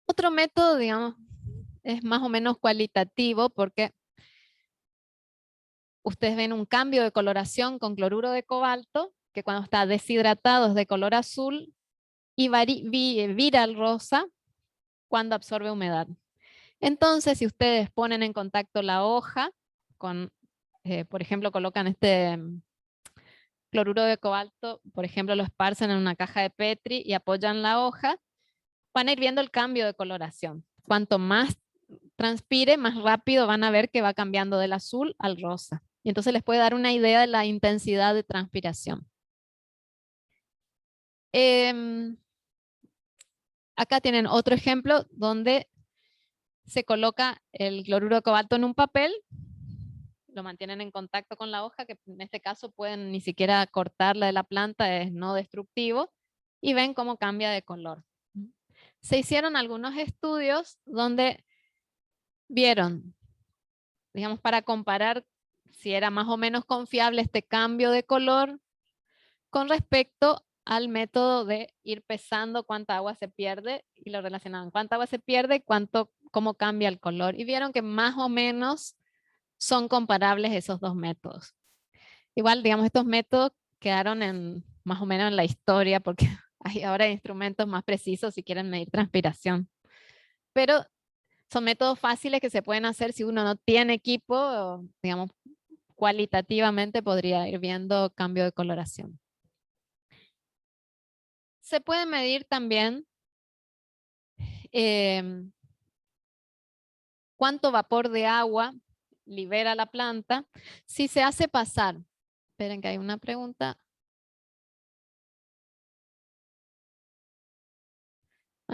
Otro método, digamos, es más o menos cualitativo porque ustedes ven un cambio de coloración con cloruro de cobalto, que cuando está deshidratado es de color azul, y vira al rosa cuando absorbe humedad. Entonces, si ustedes ponen en contacto la hoja con, por ejemplo, colocan este cloruro de cobalto, por ejemplo, lo esparcen en una caja de Petri y apoyan la hoja, van a ir viendo el cambio de coloración. Cuanto más transpire, más rápido van a ver que va cambiando del azul al rosa. Y entonces les puede dar una idea de la intensidad de transpiración. Acá tienen otro ejemplo donde se coloca el cloruro de cobalto en un papel, lo mantienen en contacto con la hoja, que en este caso pueden ni siquiera cortarla de la planta, es no destructivo, y ven cómo cambia de color. Se hicieron algunos estudios donde vieron, digamos, para comparar si era más o menos confiable este cambio de color con respecto al método de ir pesando cuánta agua se pierde y lo relacionaban. Cuánta agua se pierde y cómo cambia el color. Y vieron que más o menos son comparables esos dos métodos. Igual, digamos, estos métodos quedaron más o menos en la historia porque hay ahora instrumentos más precisos si quieren medir transpiración. Pero son métodos fáciles que se pueden hacer si uno no tiene equipo, digamos, cualitativamente podría ir viendo cambio de coloración. Se puede medir también cuánto vapor de agua libera la planta si se hace pasar. Esperen que hay una pregunta.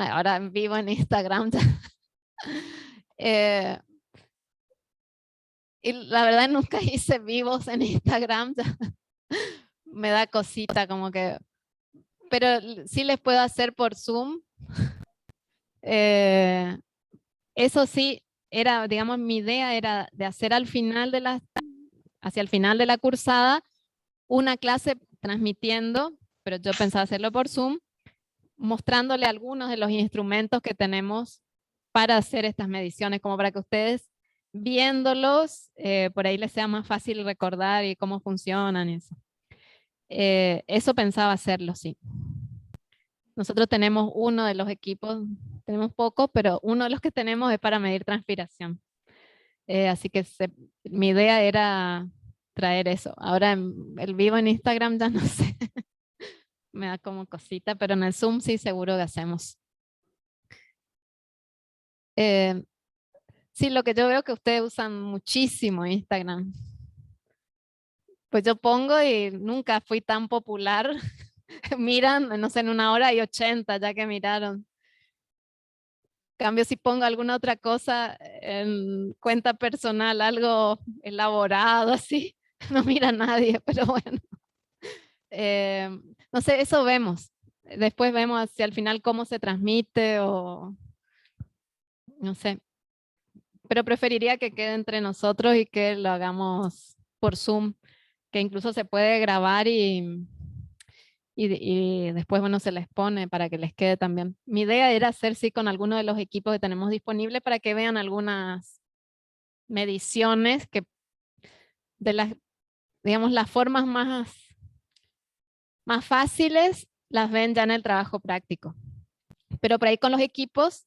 Ahora vivo en Instagram. Y la verdad nunca hice vivos en Instagram. Me da cosita como que... Pero sí les puedo hacer por Zoom. Eso sí, era, digamos, mi idea era de hacer al final de hacia el final de la cursada, una clase transmitiendo, pero yo pensaba hacerlo por Zoom, mostrándole algunos de los instrumentos que tenemos para hacer estas mediciones, como para que ustedes viéndolos, por ahí les sea más fácil recordar y cómo funcionan y eso. Eso pensaba hacerlo, sí. Nosotros tenemos uno de los equipos, tenemos pocos, pero uno de los que tenemos es para medir transpiración. Así que mi idea era traer eso. Ahora el vivo en Instagram ya no sé. Me da como cosita, pero en el Zoom sí seguro que hacemos. Sí, lo que yo veo que ustedes usan muchísimo Instagram. Pues yo pongo y nunca fui tan popular. Miran, no sé, en 1 hora hay 80 ya que miraron. En cambio, si pongo alguna otra cosa en cuenta personal, algo elaborado así, no mira nadie, pero bueno. No sé, eso vemos. Después vemos hacia el final cómo se transmite o no sé. Pero preferiría que quede entre nosotros y que lo hagamos por Zoom, que incluso se puede grabar y después, bueno, se les pone para que les quede también. Mi idea era hacer, sí, con alguno de los equipos que tenemos disponibles para que vean algunas mediciones que de las, digamos, las formas más fáciles las ven ya en el trabajo práctico. Pero por ahí con los equipos,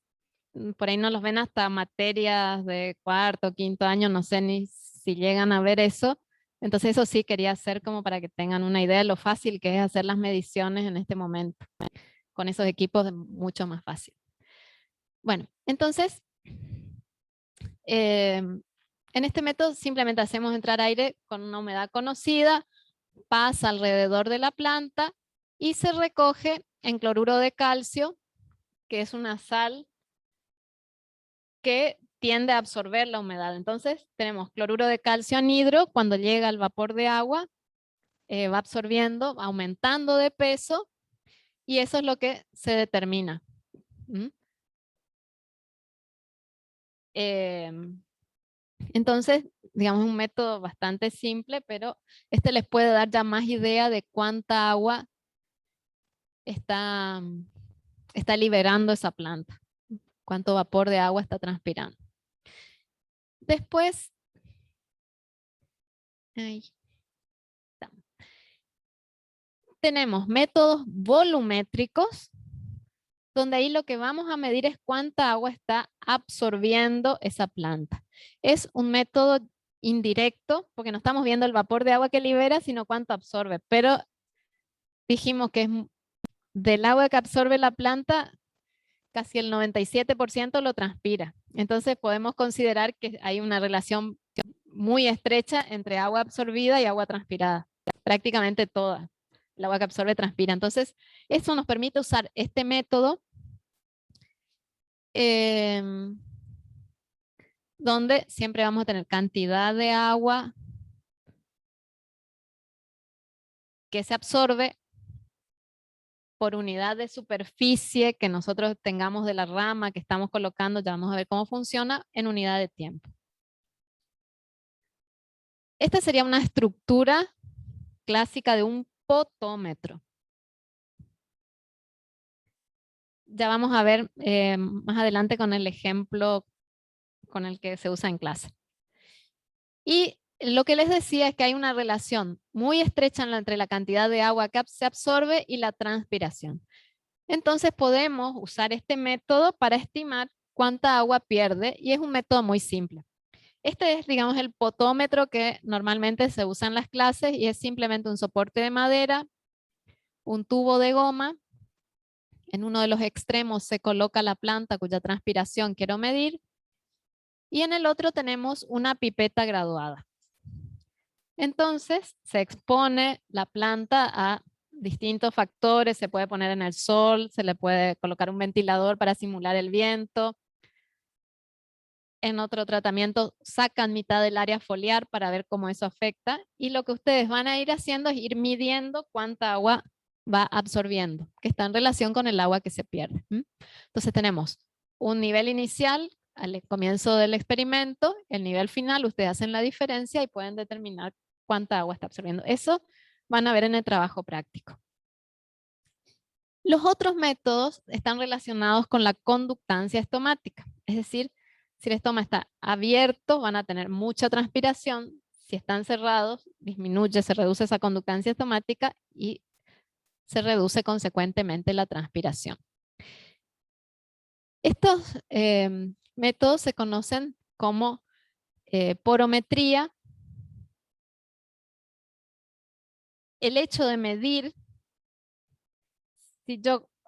por ahí no los ven hasta materias de 4º, 5º año, no sé ni si llegan a ver eso. Entonces eso sí quería hacer como para que tengan una idea de lo fácil que es hacer las mediciones en este momento. Con esos equipos es mucho más fácil. Bueno, entonces, en este método simplemente hacemos entrar aire con una humedad conocida, pasa alrededor de la planta y se recoge en cloruro de calcio, que es una sal que tiende a absorber la humedad. Entonces tenemos cloruro de calcio anhidro, cuando llega al vapor de agua, va absorbiendo, aumentando de peso, y eso es lo que se determina. Entonces, digamos, un método bastante simple, pero este les puede dar ya más idea de cuánta agua está liberando esa planta, cuánto vapor de agua está transpirando. Después, tenemos métodos volumétricos, donde ahí lo que vamos a medir es cuánta agua está absorbiendo esa planta. Es un método indirecto, porque no estamos viendo el vapor de agua que libera, sino cuánto absorbe. Pero dijimos que es del agua que absorbe la planta, casi el 97% lo transpira. Entonces podemos considerar que hay una relación muy estrecha entre agua absorbida y agua transpirada. Prácticamente toda. El agua que absorbe transpira. Entonces, eso nos permite usar este método donde siempre vamos a tener cantidad de agua que se absorbe por unidad de superficie que nosotros tengamos de la rama que estamos colocando, ya vamos a ver cómo funciona, en unidad de tiempo. Esta sería una estructura clásica de un potómetro. Ya vamos a ver más adelante con el ejemplo con el que se usa en clase. Y lo que les decía es que hay una relación muy estrecha entre la cantidad de agua que se absorbe y la transpiración. Entonces podemos usar este método para estimar cuánta agua pierde y es un método muy simple. Este es, digamos, el potómetro que normalmente se usa en las clases y es simplemente un soporte de madera, un tubo de goma. En uno de los extremos se coloca la planta cuya transpiración quiero medir y en el otro tenemos una pipeta graduada. Entonces se expone la planta a distintos factores, se puede poner en el sol, se le puede colocar un ventilador para simular el viento. En otro tratamiento sacan mitad del área foliar para ver cómo eso afecta, y lo que ustedes van a ir haciendo es ir midiendo cuánta agua va absorbiendo, que está en relación con el agua que se pierde. Entonces tenemos un nivel inicial al comienzo del experimento, el nivel final, ustedes hacen la diferencia y pueden determinar cuánta agua está absorbiendo. Eso van a ver en el trabajo práctico. Los otros métodos están relacionados con la conductancia estomática, es decir, si el estoma está abierto, van a tener mucha transpiración. Si están cerrados, se reduce esa conductancia estomática y se reduce consecuentemente la transpiración. Estos métodos se conocen como porometría. El hecho de medir,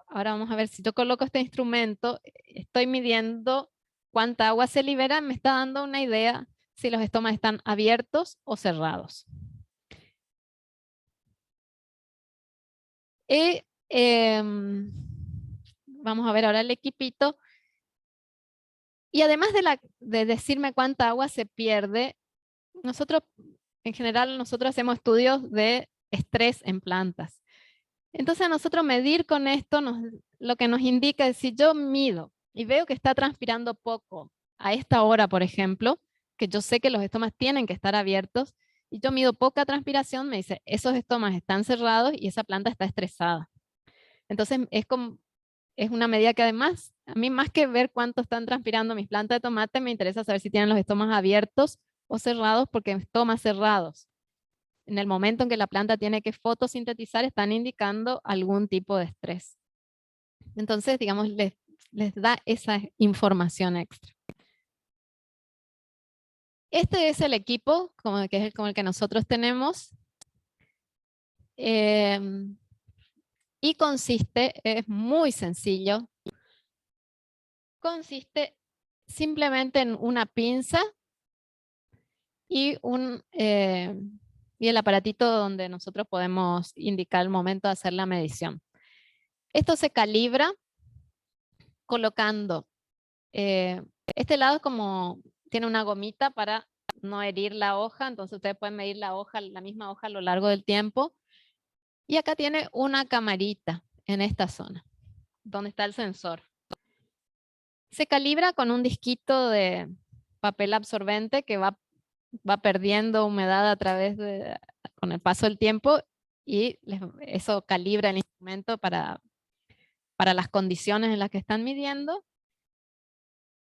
ahora vamos a ver, si yo coloco este instrumento, estoy midiendo cuánta agua se libera, me está dando una idea si los estomas están abiertos o cerrados. Vamos a ver ahora el equipito. Y además de decirme cuánta agua se pierde, en general nosotros hacemos estudios de estrés en plantas. Entonces a nosotros medir con esto lo que nos indica es si yo mido y veo que está transpirando poco a esta hora, por ejemplo, que yo sé que los estomas tienen que estar abiertos, y yo mido poca transpiración, me dice, esos estomas están cerrados y esa planta está estresada. Entonces es una medida que además, a mí más que ver cuánto están transpirando mis plantas de tomate, me interesa saber si tienen los estomas abiertos o cerrados, porque estomas cerrados, en el momento en que la planta tiene que fotosintetizar, están indicando algún tipo de estrés. Entonces, digamos, les da esa información extra. Este es el equipo que es como el que nosotros tenemos. Y es muy sencillo. Consiste simplemente en una pinza y el aparatito donde nosotros podemos indicar el momento de hacer la medición. Esto se calibra colocando, este lado tiene una gomita para no herir la hoja, entonces ustedes pueden medir la misma hoja a lo largo del tiempo. Y acá tiene una camarita en esta zona, donde está el sensor. Se calibra con un disquito de papel absorbente que va perdiendo humedad con el paso del tiempo, y eso calibra el instrumento para las condiciones en las que están midiendo.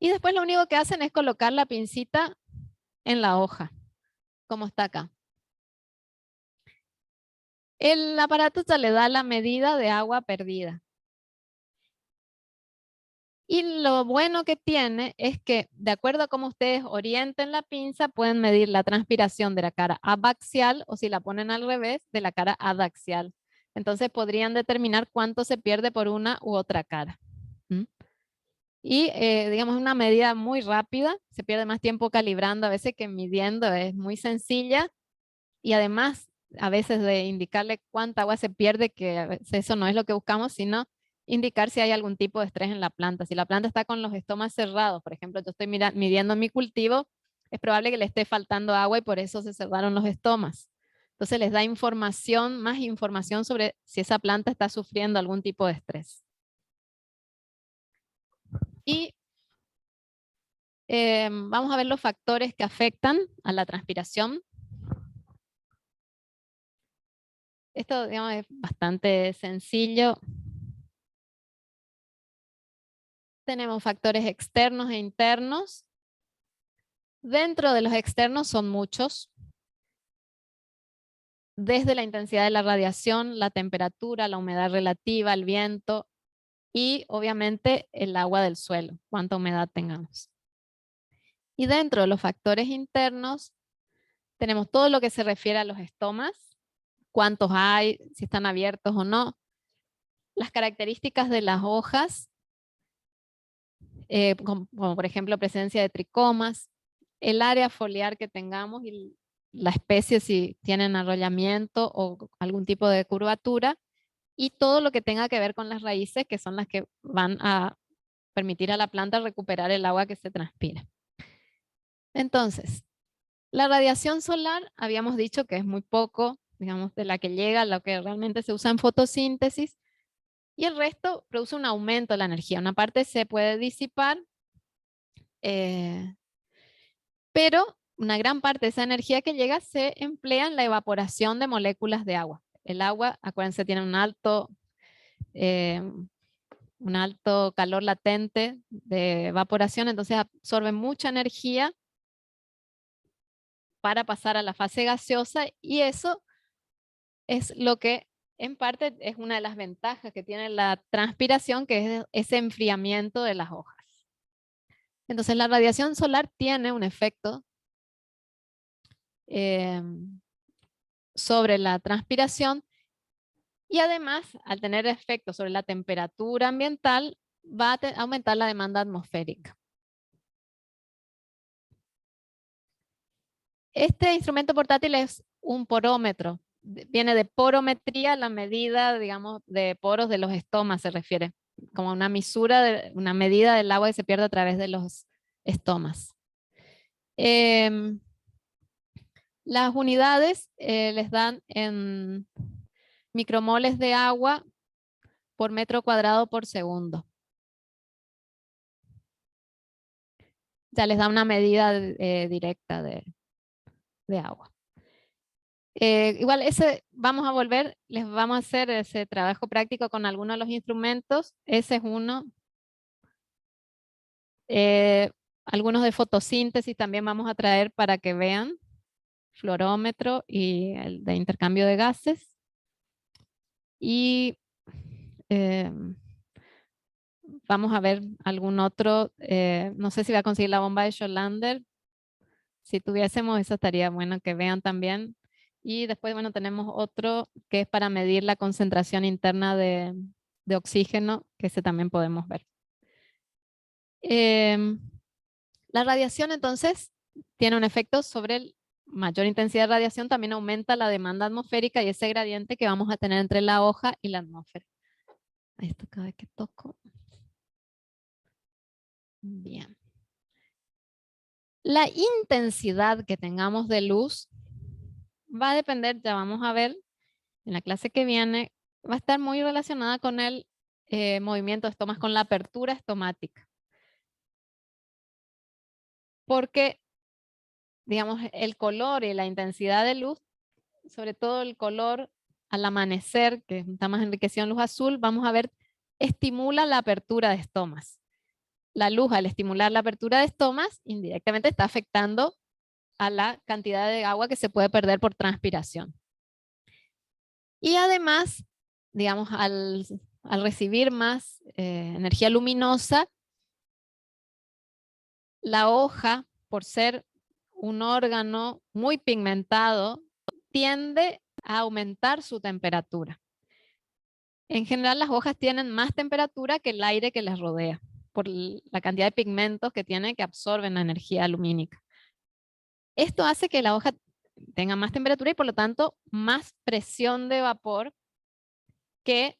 Y después lo único que hacen es colocar la pincita en la hoja, como está acá. El aparato ya le da la medida de agua perdida. Y lo bueno que tiene es que, de acuerdo a cómo ustedes orienten la pinza, pueden medir la transpiración de la cara abaxial, o si la ponen al revés, de la cara adaxial. Entonces podrían determinar cuánto se pierde por una u otra cara. Y digamos, una medida muy rápida, se pierde más tiempo calibrando a veces que midiendo, es muy sencilla, y además a veces de indicarle cuánta agua se pierde, que a veces eso no es lo que buscamos, sino indicar si hay algún tipo de estrés en la planta. Si la planta está con los estomas cerrados, por ejemplo, yo estoy midiendo mi cultivo, es probable que le esté faltando agua y por eso se cerraron los estomas. Entonces les da más información sobre si esa planta está sufriendo algún tipo de estrés. Y vamos a ver los factores que afectan a la transpiración. Esto, digamos, es bastante sencillo. Tenemos factores externos e internos. Dentro de los externos son muchos. Desde la intensidad de la radiación, la temperatura, la humedad relativa, el viento y obviamente el agua del suelo, cuánta humedad tengamos. Y dentro de los factores internos tenemos todo lo que se refiere a los estomas, cuántos hay, si están abiertos o no, las características de las hojas, como por ejemplo presencia de tricomas, el área foliar que tengamos y la especie si tienen arrollamiento o algún tipo de curvatura, y todo lo que tenga que ver con las raíces, que son las que van a permitir a la planta recuperar el agua que se transpira. Entonces, la radiación solar habíamos dicho que es muy poco, digamos, de la que llega a lo que realmente se usa en fotosíntesis, y el resto produce un aumento de la energía. Una parte se puede disipar, pero una gran parte de esa energía que llega se emplea en la evaporación de moléculas de agua. El agua, acuérdense, tiene un alto calor latente de evaporación, entonces absorbe mucha energía para pasar a la fase gaseosa, y eso es lo que en parte es una de las ventajas que tiene la transpiración, que es ese enfriamiento de las hojas. Entonces la radiación solar tiene un efecto sobre la transpiración, y además, al tener efecto sobre la temperatura ambiental, va a aumentar la demanda atmosférica. Este instrumento portátil es un porómetro. Viene de porometría, la medida, digamos, de poros de los estomas se refiere, como una misura, una medida del agua que se pierde a través de los estomas. Las unidades les dan en micromoles de agua por metro cuadrado por segundo. Ya les da una medida directa de agua. Igual vamos a volver, les vamos a hacer ese trabajo práctico con algunos de los instrumentos. Ese es uno. Algunos de fotosíntesis también vamos a traer para que vean. Fluorómetro y el de intercambio de gases. Y vamos a ver algún otro. No sé si va a conseguir la bomba de Scholander. Si tuviésemos, eso estaría bueno que vean también. Y después, bueno, tenemos otro que es para medir la concentración interna de oxígeno, que ese también podemos ver. La radiación, entonces, tiene un efecto sobre mayor intensidad de radiación, también aumenta la demanda atmosférica y ese gradiente que vamos a tener entre la hoja y la atmósfera. Esto cada vez que toco. Bien. La intensidad que tengamos de luz va a depender, ya vamos a ver en la clase que viene, va a estar muy relacionada con el movimiento de estomas, con la apertura estomática. Porque, digamos, el color y la intensidad de luz, sobre todo el color al amanecer, que está más enriquecido en luz azul, vamos a ver, estimula la apertura de estomas. La luz, al estimular la apertura de estomas, indirectamente está afectando a la cantidad de agua que se puede perder por transpiración. Y además, digamos, al recibir más energía luminosa, la hoja, por ser un órgano muy pigmentado, tiende a aumentar su temperatura. En general, las hojas tienen más temperatura que el aire que les rodea, por la cantidad de pigmentos que tiene que absorben la energía lumínica. Esto hace que la hoja tenga más temperatura y por lo tanto más presión de vapor que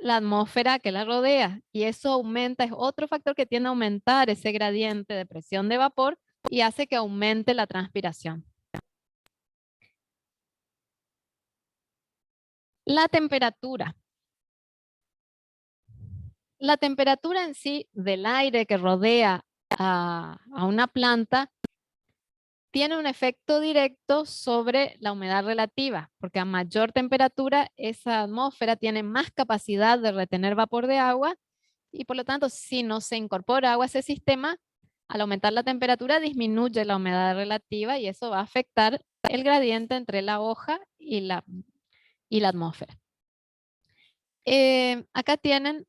la atmósfera que la rodea, y eso aumenta, es otro factor que tiende a aumentar ese gradiente de presión de vapor y hace que aumente la transpiración. La temperatura. La temperatura en sí del aire que rodea a una planta tiene un efecto directo sobre la humedad relativa, porque a mayor temperatura esa atmósfera tiene más capacidad de retener vapor de agua y por lo tanto si no se incorpora agua a ese sistema, al aumentar la temperatura disminuye la humedad relativa y eso va a afectar el gradiente entre la hoja y la atmósfera. Acá tienen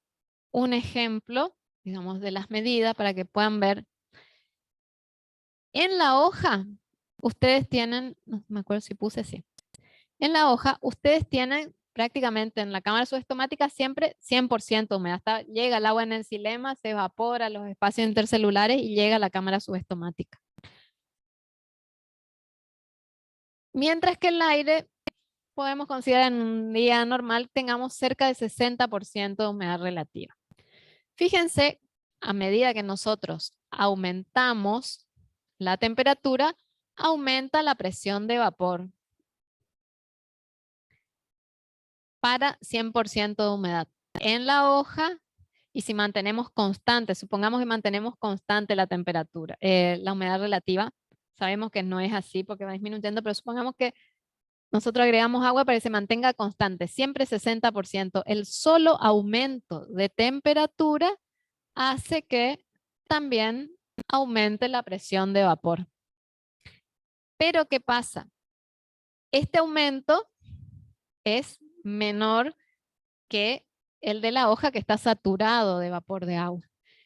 un ejemplo, digamos, de las medidas para que puedan ver. En la hoja, ustedes tienen, no me acuerdo si puse así. En la hoja, ustedes tienen prácticamente en la cámara subestomática siempre 100% humedad. Llega el agua en el xilema, se evapora los espacios intercelulares y llega a la cámara subestomática. Mientras que el aire podemos considerar en un día normal tengamos cerca de 60% de humedad relativa. Fíjense, a medida que nosotros aumentamos la temperatura, aumenta la presión de vapor para 100% de humedad en la hoja. Y si mantenemos constante, supongamos que mantenemos constante la temperatura, la humedad relativa, sabemos que no es así porque va disminuyendo, pero supongamos que nosotros agregamos agua para que se mantenga constante, siempre 60%. El solo aumento de temperatura hace que también aumente la presión de vapor. Pero ¿qué pasa? Este aumento es menor que el de la hoja que está saturado de vapor de agua.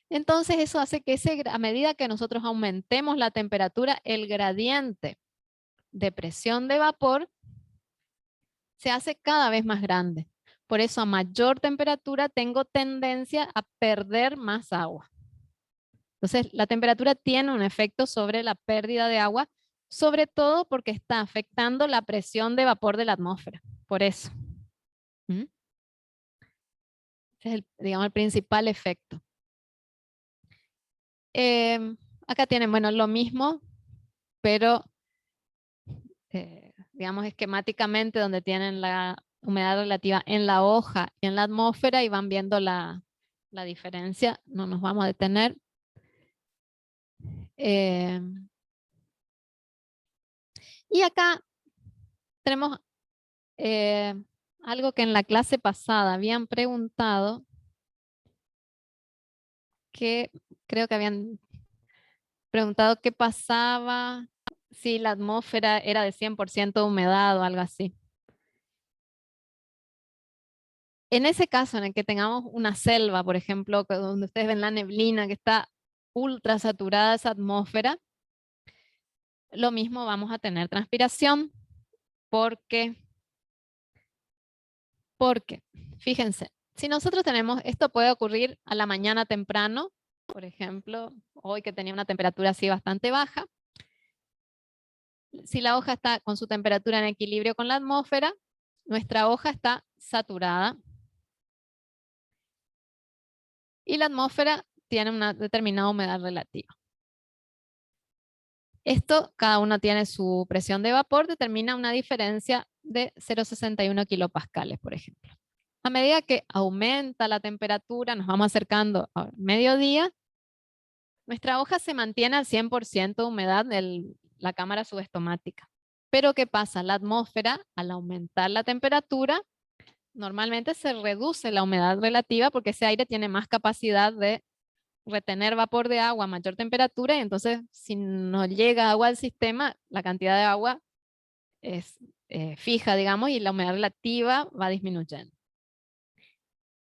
Entonces eso hace que a medida que nosotros aumentemos la temperatura, el gradiente de presión de vapor se hace cada vez más grande. Por eso a mayor temperatura tengo tendencia a perder más agua. Entonces la temperatura tiene un efecto sobre la pérdida de agua, sobre todo porque está afectando la presión de vapor de la atmósfera. Por eso. Ese es el, digamos, el principal efecto. Acá tienen, bueno, lo mismo, pero digamos esquemáticamente donde tienen la humedad relativa en la hoja y en la atmósfera y van viendo la diferencia. No nos vamos a detener. Y acá tenemos algo que en la clase pasada habían preguntado, que creo que habían preguntado qué pasaba si la atmósfera era de 100% de humedad o algo así. En ese caso, en el que tengamos una selva, por ejemplo, donde ustedes ven la neblina que está ultra saturada esa atmósfera, lo mismo vamos a tener transpiración. Porque, fíjense, si nosotros tenemos, esto puede ocurrir a la mañana temprano, por ejemplo, hoy que tenía una temperatura así bastante baja. Si la hoja está con su temperatura en equilibrio con la atmósfera, nuestra hoja está saturada. Y la atmósfera tiene una determinada humedad relativa. Esto, cada uno tiene su presión de vapor, determina una diferencia de 0,61 kilopascales, por ejemplo. A medida que aumenta la temperatura, nos vamos acercando al mediodía, nuestra hoja se mantiene al 100% de humedad de la cámara subestomática. Pero ¿qué pasa? La atmósfera, al aumentar la temperatura, normalmente se reduce la humedad relativa porque ese aire tiene más capacidad de retener vapor de agua a mayor temperatura y entonces si no llega agua al sistema, la cantidad de agua es fija, digamos, y la humedad relativa va disminuyendo.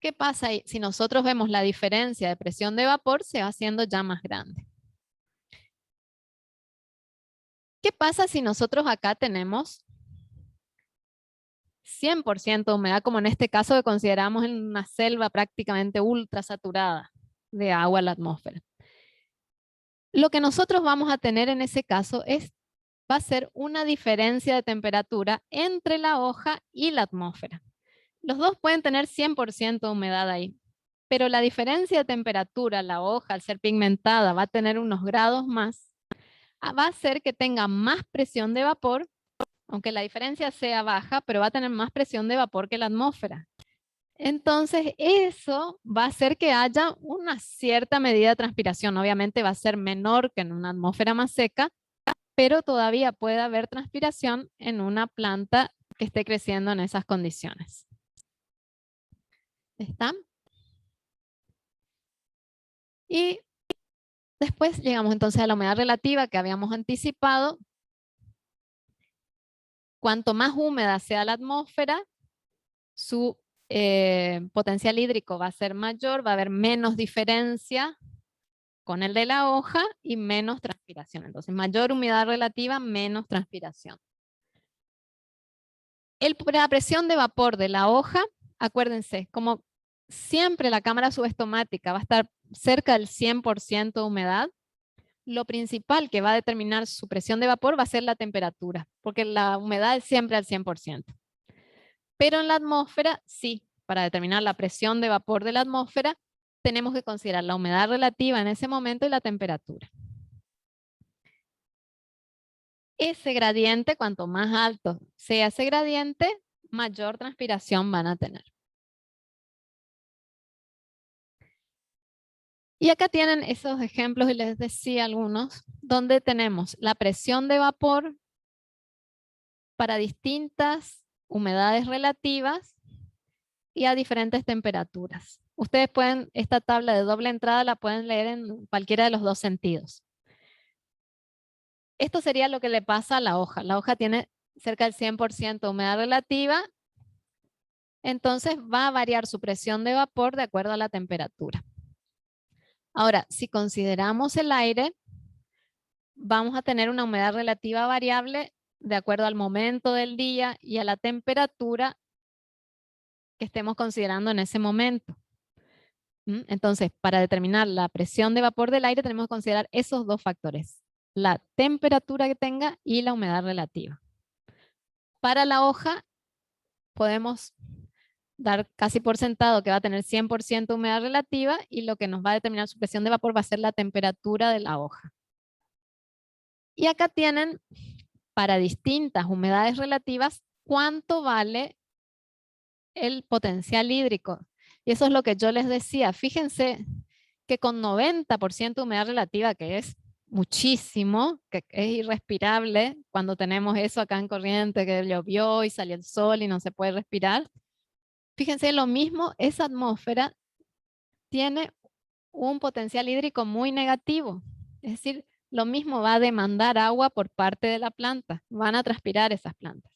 ¿Qué pasa ahí? Si nosotros vemos la diferencia de presión de vapor, se va haciendo ya más grande. ¿Qué pasa si nosotros acá tenemos 100% de humedad, como en este caso que consideramos en una selva prácticamente ultra saturada de agua en la atmósfera? Lo que nosotros vamos a tener en ese caso va a ser una diferencia de temperatura entre la hoja y la atmósfera. Los dos pueden tener 100% de humedad ahí, pero la diferencia de temperatura, la hoja al ser pigmentada va a tener unos grados más, va a hacer que tenga más presión de vapor, aunque la diferencia sea baja, pero va a tener más presión de vapor que la atmósfera. Entonces eso va a hacer que haya una cierta medida de transpiración. Obviamente va a ser menor que en una atmósfera más seca, pero todavía puede haber transpiración en una planta que esté creciendo en esas condiciones. ¿Están? Y después llegamos entonces a la humedad relativa que habíamos anticipado. Cuanto más húmeda sea la atmósfera, su potencial hídrico va a ser mayor, va a haber menos diferencia con el de la hoja y menos transpiración. Entonces, mayor humedad relativa, menos transpiración. La presión de vapor de la hoja, acuérdense, como siempre la cámara subestomática va a estar cerca del 100% de humedad, lo principal que va a determinar su presión de vapor va a ser la temperatura, porque la humedad es siempre al 100%. Pero en la atmósfera, sí, para determinar la presión de vapor de la atmósfera, tenemos que considerar la humedad relativa en ese momento y la temperatura. Ese gradiente, cuanto más alto sea ese gradiente, mayor transpiración van a tener. Y acá tienen esos ejemplos, y les decía algunos, donde tenemos la presión de vapor para distintas humedades relativas y a diferentes temperaturas. Ustedes pueden, esta tabla de doble entrada la pueden leer en cualquiera de los dos sentidos. Esto sería lo que le pasa a la hoja. La hoja tiene cerca del 100% de humedad relativa, entonces va a variar su presión de vapor de acuerdo a la temperatura. Ahora, si consideramos el aire, vamos a tener una humedad relativa variable de acuerdo al momento del día y a la temperatura que estemos considerando en ese momento. Entonces, para determinar la presión de vapor del aire tenemos que considerar esos dos factores, la temperatura que tenga y la humedad relativa. Para la hoja podemos dar casi por sentado que va a tener 100% humedad relativa y lo que nos va a determinar su presión de vapor va a ser la temperatura de la hoja. Y acá tienen para distintas humedades relativas cuánto vale el potencial hídrico. Y eso es lo que yo les decía. Fíjense que con 90% de humedad relativa, que es muchísimo, que es irrespirable, cuando tenemos eso acá en Corrientes, que llovió y salió el sol y no se puede respirar. Fíjense, lo mismo, esa atmósfera tiene un potencial hídrico muy negativo. Es decir, lo mismo va a demandar agua por parte de la planta. Van a transpirar esas plantas.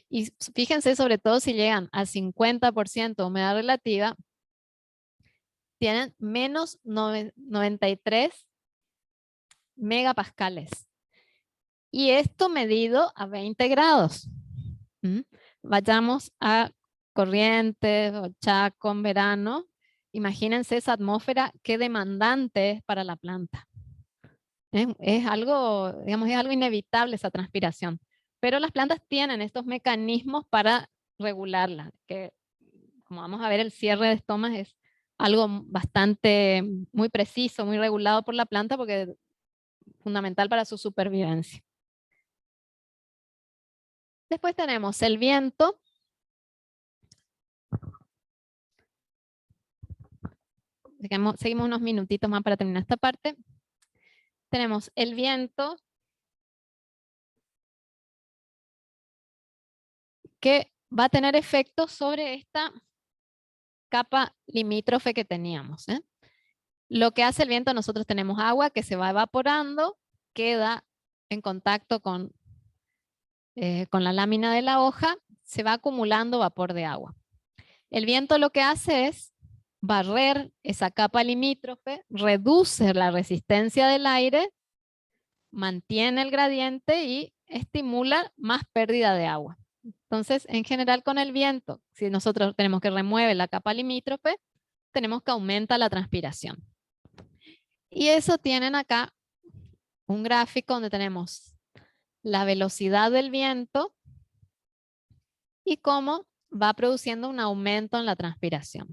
Y fíjense sobre todo si llegan a 50% de humedad relativa, tienen menos 93 megapascales. Y esto medido a 20 grados. Vayamos a Corrientes o Chaco en verano. Imagínense esa atmósfera, qué demandante es para la planta. Es algo, digamos, es algo inevitable esa transpiración. Pero las plantas tienen estos mecanismos para regularla, que como vamos a ver, el cierre de estomas es algo bastante, muy preciso, muy regulado por la planta porque es fundamental para su supervivencia. Después tenemos el viento. Seguimos unos minutitos más para terminar esta parte. Tenemos el viento que va a tener efectos sobre esta capa limítrofe que teníamos. Lo que hace el viento, nosotros tenemos agua que se va evaporando, queda en contacto con la lámina de la hoja, se va acumulando vapor de agua. El viento lo que hace es barrer esa capa limítrofe, reduce la resistencia del aire, mantiene el gradiente y estimula más pérdida de agua. Entonces, en general con el viento, si nosotros tenemos que remueve la capa limítrofe, tenemos que aumenta la transpiración. Y eso tienen acá un gráfico donde tenemos la velocidad del viento y cómo va produciendo un aumento en la transpiración.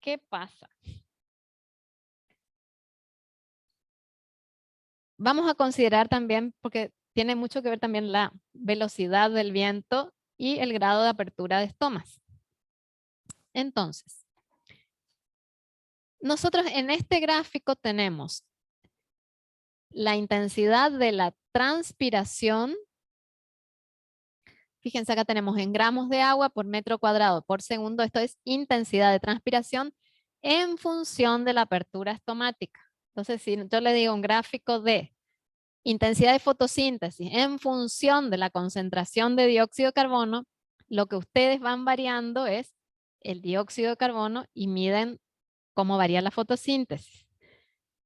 ¿Qué pasa? Vamos a considerar también, porque tiene mucho que ver también la velocidad del viento y el grado de apertura de estomas. Entonces, nosotros en este gráfico tenemos la intensidad de la transpiración. Fíjense, acá tenemos en gramos de agua por metro cuadrado por segundo. Esto es intensidad de transpiración en función de la apertura estomática. Entonces, si yo le digo un gráfico de intensidad de fotosíntesis en función de la concentración de dióxido de carbono, lo que ustedes van variando es el dióxido de carbono y miden cómo varía la fotosíntesis.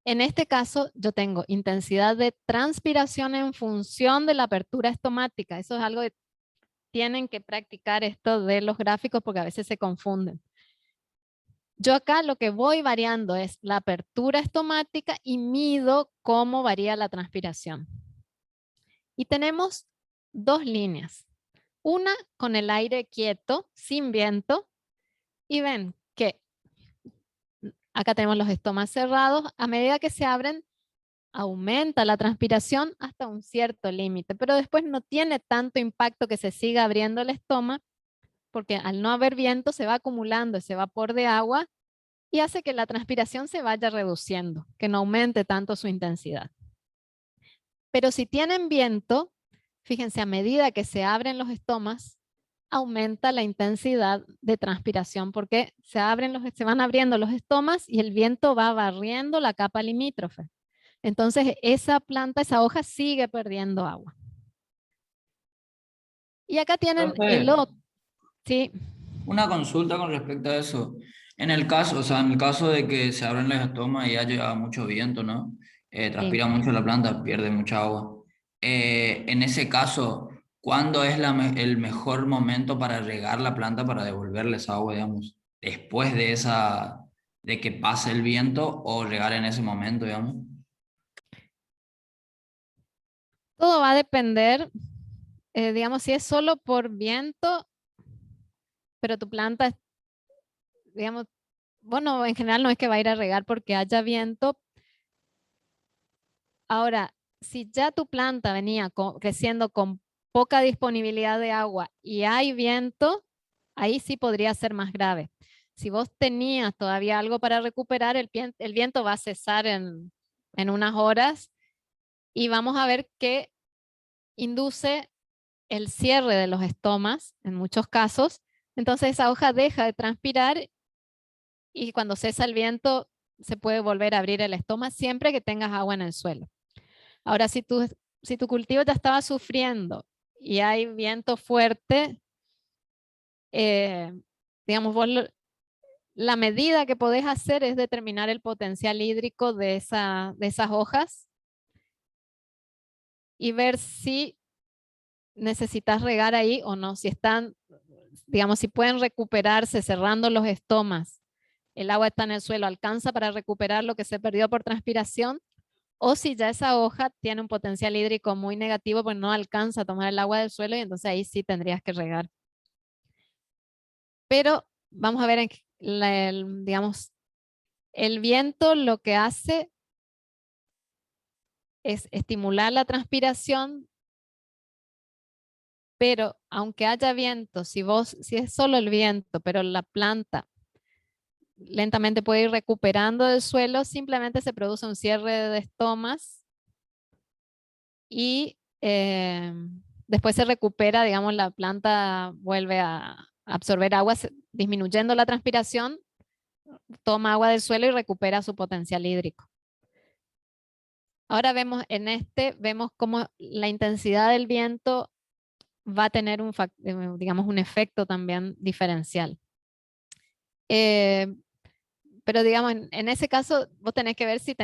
En este caso, yo tengo intensidad de transpiración en función de la apertura estomática. Eso es algo que tienen que practicar esto de los gráficos porque a veces se confunden. Yo acá lo que voy variando es la apertura estomática y mido cómo varía la transpiración. Y tenemos dos líneas. Una con el aire quieto, sin viento, y ven que acá tenemos los estomas cerrados. A medida que se abren, aumenta la transpiración hasta un cierto límite, pero después no tiene tanto impacto que se siga abriendo el estoma, porque al no haber viento se va acumulando ese vapor de agua y hace que la transpiración se vaya reduciendo, que no aumente tanto su intensidad. Pero si tienen viento, fíjense, a medida que se abren los estomas, aumenta la intensidad de transpiración porque se van abriendo los estomas y el viento va barriendo la capa limítrofe. Entonces esa planta, esa hoja sigue perdiendo agua. Y acá tienen el Profe, otro. Sí, una consulta con respecto a eso. En el caso, o sea, en el caso de que se abren las estomas y haya mucho viento, ¿no? sí. Transpira mucho la planta, pierde mucha agua. En ese caso, ¿cuándo es el mejor momento para regar la planta para devolverle esa agua, digamos? Después de que pase el viento o regar en ese momento, digamos. Todo va a depender, digamos, si es solo por viento, pero tu planta, digamos, bueno, en general no es que va a ir a regar porque haya viento. Ahora, si ya tu planta venía creciendo con poca disponibilidad de agua y hay viento, ahí sí podría ser más grave. Si vos tenías todavía algo para recuperar, el viento va a cesar en unas horas y vamos a ver que induce el cierre de los estomas en muchos casos. Entonces esa hoja deja de transpirar y cuando cesa el viento se puede volver a abrir el estoma siempre que tengas agua en el suelo. Ahora, si tu cultivo ya estaba sufriendo y hay viento fuerte, digamos, la medida que podés hacer es determinar el potencial hídrico de esas hojas y ver si necesitas regar ahí o no, si están, digamos, si pueden recuperarse cerrando los estomas, el agua está en el suelo, alcanza para recuperar lo que se perdió por transpiración, o si ya esa hoja tiene un potencial hídrico muy negativo, pues no alcanza a tomar el agua del suelo y entonces ahí sí tendrías que regar. Pero vamos a ver, digamos, el viento lo que hace es estimular la transpiración, pero aunque haya viento, si es solo el viento, pero la planta lentamente puede ir recuperando del suelo, simplemente se produce un cierre de estomas y después se recupera, digamos, la planta vuelve a absorber agua, disminuyendo la transpiración, toma agua del suelo y recupera su potencial hídrico. Ahora vemos cómo la intensidad del viento va a tener digamos, un efecto también diferencial. Pero digamos, en ese caso, vos tenés que ver si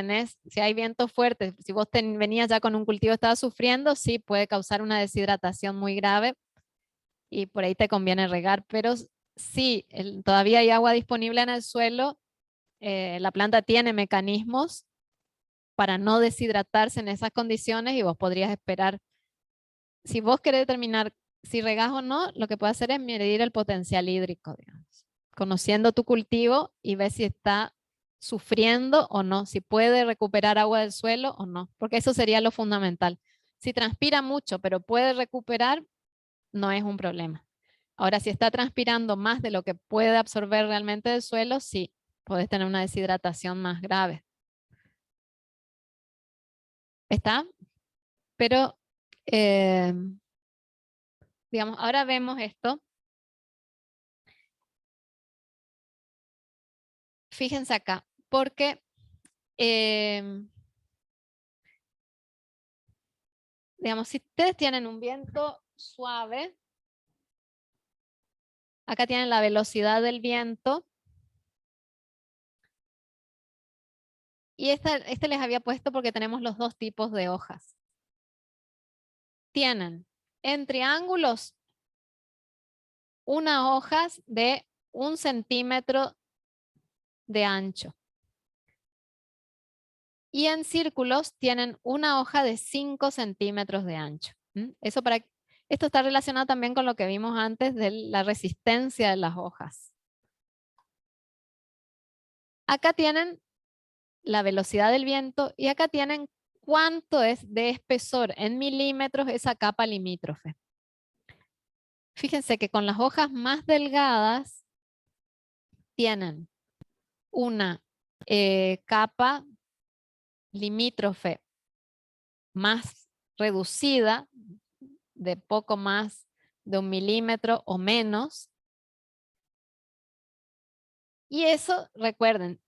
hay vientos fuertes. Si vos venías ya con un cultivo que estaba sufriendo, sí puede causar una deshidratación muy grave y por ahí te conviene regar. Pero si todavía hay agua disponible en el suelo, la planta tiene mecanismos para no deshidratarse en esas condiciones y vos podrías esperar. Si vos querés determinar si regás o no, lo que puedes hacer es medir el potencial hídrico, digamos, conociendo tu cultivo y ver si está sufriendo o no, si puede recuperar agua del suelo o no, porque eso sería lo fundamental. Si transpira mucho pero puede recuperar, no es un problema. Ahora, si está transpirando más de lo que puede absorber realmente del suelo, sí, puedes tener una deshidratación más grave. ¿Está? Pero, digamos, ahora vemos esto. Fíjense acá, porque digamos, si ustedes tienen un viento suave, acá tienen la velocidad del viento. Y este les había puesto porque tenemos los dos tipos de hojas. Tienen en triángulos unas hojas de 1 centímetro de ancho. Y en círculos tienen una hoja de 5 centímetros de ancho. Eso Esto está relacionado también con lo que vimos antes de la resistencia de las hojas. Acá tienen la velocidad del viento y acá tienen cuánto es de espesor en milímetros esa capa limítrofe. Fíjense que con las hojas más delgadas tienen una capa limítrofe más reducida, de poco más de 1 milímetro o menos. Y eso, recuerden,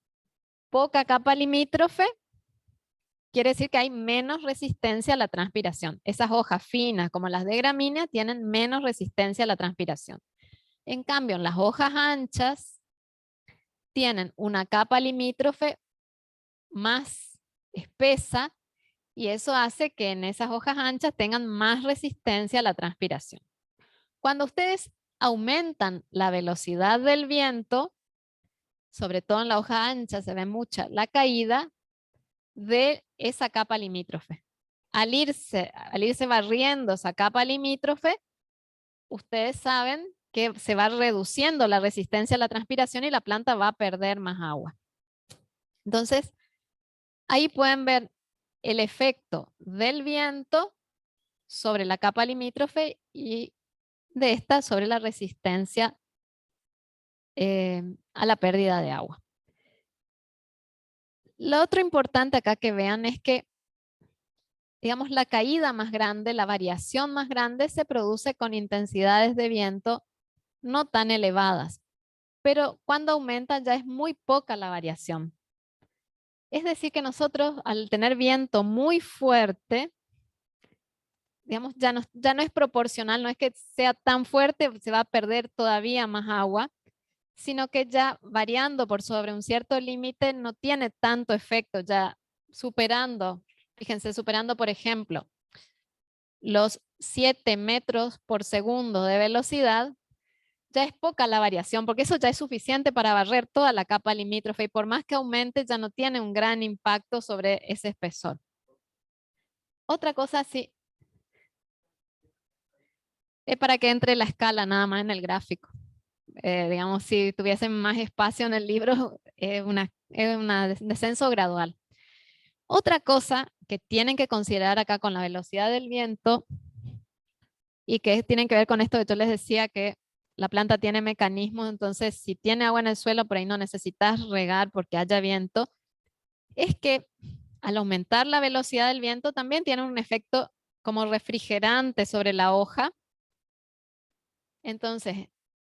poca capa limítrofe quiere decir que hay menos resistencia a la transpiración. Esas hojas finas, como las de gramínea, tienen menos resistencia a la transpiración. En cambio, las hojas anchas tienen una capa limítrofe más espesa y eso hace que en esas hojas anchas tengan más resistencia a la transpiración. Cuando ustedes aumentan la velocidad del viento, sobre todo en la hoja ancha se ve mucha la caída de esa capa limítrofe. Al irse barriendo esa capa limítrofe, ustedes saben que se va reduciendo la resistencia a la transpiración y la planta va a perder más agua. Entonces, ahí pueden ver el efecto del viento sobre la capa limítrofe y de esta sobre la resistencia a la pérdida de agua. Lo otro importante acá que vean es que, digamos, la caída más grande, la variación más grande se produce con intensidades de viento no tan elevadas, pero cuando aumentan ya es muy poca la variación. Es decir que nosotros al tener viento muy fuerte, digamos, ya no es proporcional, no es que sea tan fuerte, se va a perder todavía más agua, sino que ya variando por sobre un cierto límite no tiene tanto efecto, ya superando, fíjense, superando por ejemplo los 7 metros por segundo de velocidad, ya es poca la variación, porque eso ya es suficiente para barrer toda la capa limítrofe y por más que aumente ya no tiene un gran impacto sobre ese espesor. Otra cosa sí, es para que entre la escala nada más en el gráfico. Digamos, si tuviesen más espacio en el libro, es un descenso gradual. Otra cosa que tienen que considerar acá con la velocidad del viento y que tienen que ver con esto que yo les decía que la planta tiene mecanismos, entonces si tiene agua en el suelo, por ahí no necesitas regar porque haya viento, es que al aumentar la velocidad del viento también tiene un efecto como refrigerante sobre la hoja. Entonces,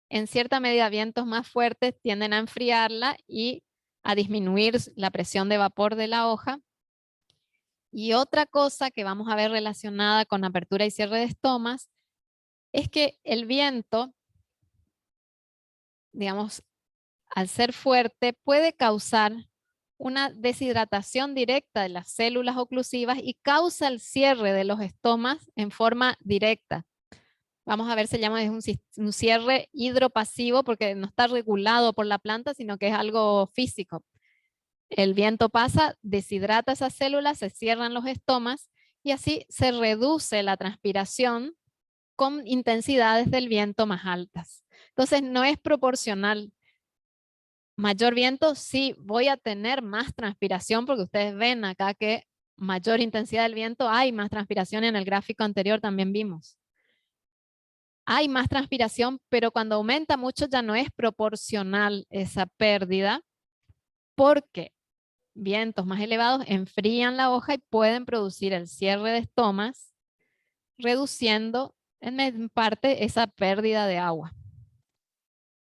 en cierta medida, vientos más fuertes tienden a enfriarla y a disminuir la presión de vapor de la hoja. Y otra cosa que vamos a ver relacionada con apertura y cierre de estomas es que el viento, digamos, al ser fuerte, puede causar una deshidratación directa de las células oclusivas y causa el cierre de los estomas en forma directa. Vamos a ver, se llama un cierre hidropasivo porque no está regulado por la planta, sino que es algo físico. El viento pasa, deshidrata esas células, se cierran los estomas y así se reduce la transpiración con intensidades del viento más altas. Entonces no es proporcional. Mayor viento, sí, voy a tener más transpiración porque ustedes ven acá que mayor intensidad del viento, hay más transpiración. En el gráfico anterior también vimos. Hay más transpiración, pero cuando aumenta mucho ya no es proporcional esa pérdida porque vientos más elevados enfrían la hoja y pueden producir el cierre de estomas, reduciendo en parte esa pérdida de agua.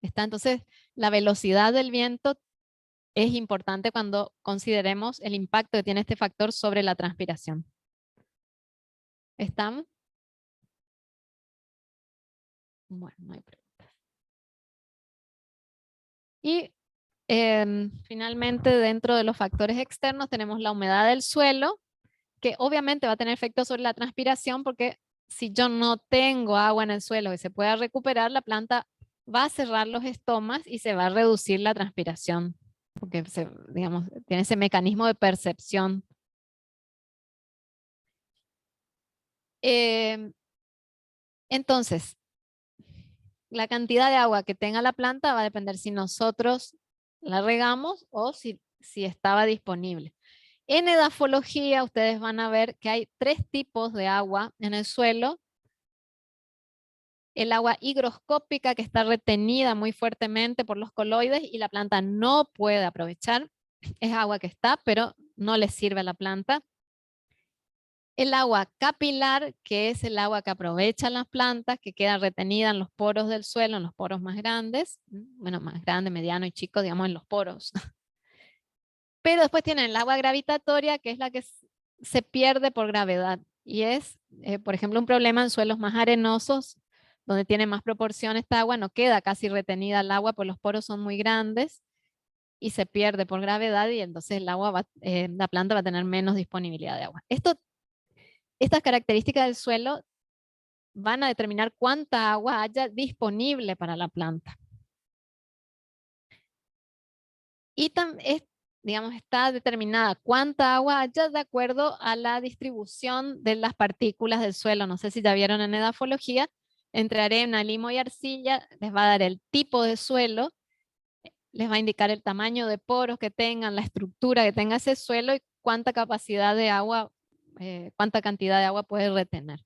Entonces, la velocidad del viento es importante cuando consideremos el impacto que tiene este factor sobre la transpiración. ¿Estamos? Bueno, no hay preguntas. Y finalmente, dentro de los factores externos tenemos la humedad del suelo, que obviamente va a tener efecto sobre la transpiración porque si yo no tengo agua en el suelo que se pueda recuperar, la planta va a cerrar los estomas y se va a reducir la transpiración, porque digamos, tiene ese mecanismo de percepción. Entonces, la cantidad de agua que tenga la planta va a depender si nosotros la regamos o si estaba disponible. En edafología ustedes van a ver que hay 3 tipos de agua en el suelo. El agua higroscópica, que está retenida muy fuertemente por los coloides y la planta no puede aprovechar. Es agua que está, pero no le sirve a la planta. El agua capilar, que es el agua que aprovechan las plantas, que queda retenida en los poros del suelo, en los poros más grandes. Bueno, más grande, mediano y chico, digamos, en los poros. Pero después tienen el agua gravitatoria, que es la que se pierde por gravedad. Y es, por ejemplo, un problema en suelos más arenosos, donde tiene más proporción esta agua, no queda casi retenida el agua, pues los poros son muy grandes y se pierde por gravedad y entonces el agua la planta va a tener menos disponibilidad de agua. Estas características del suelo van a determinar cuánta agua haya disponible para la planta. Y digamos, está determinada cuánta agua haya de acuerdo a la distribución de las partículas del suelo. No sé si ya vieron en edafología, entre arena, limo y arcilla, les va a dar el tipo de suelo, les va a indicar el tamaño de poros que tengan, la estructura que tenga ese suelo y cuánta capacidad de agua, cuánta cantidad de agua puede retener.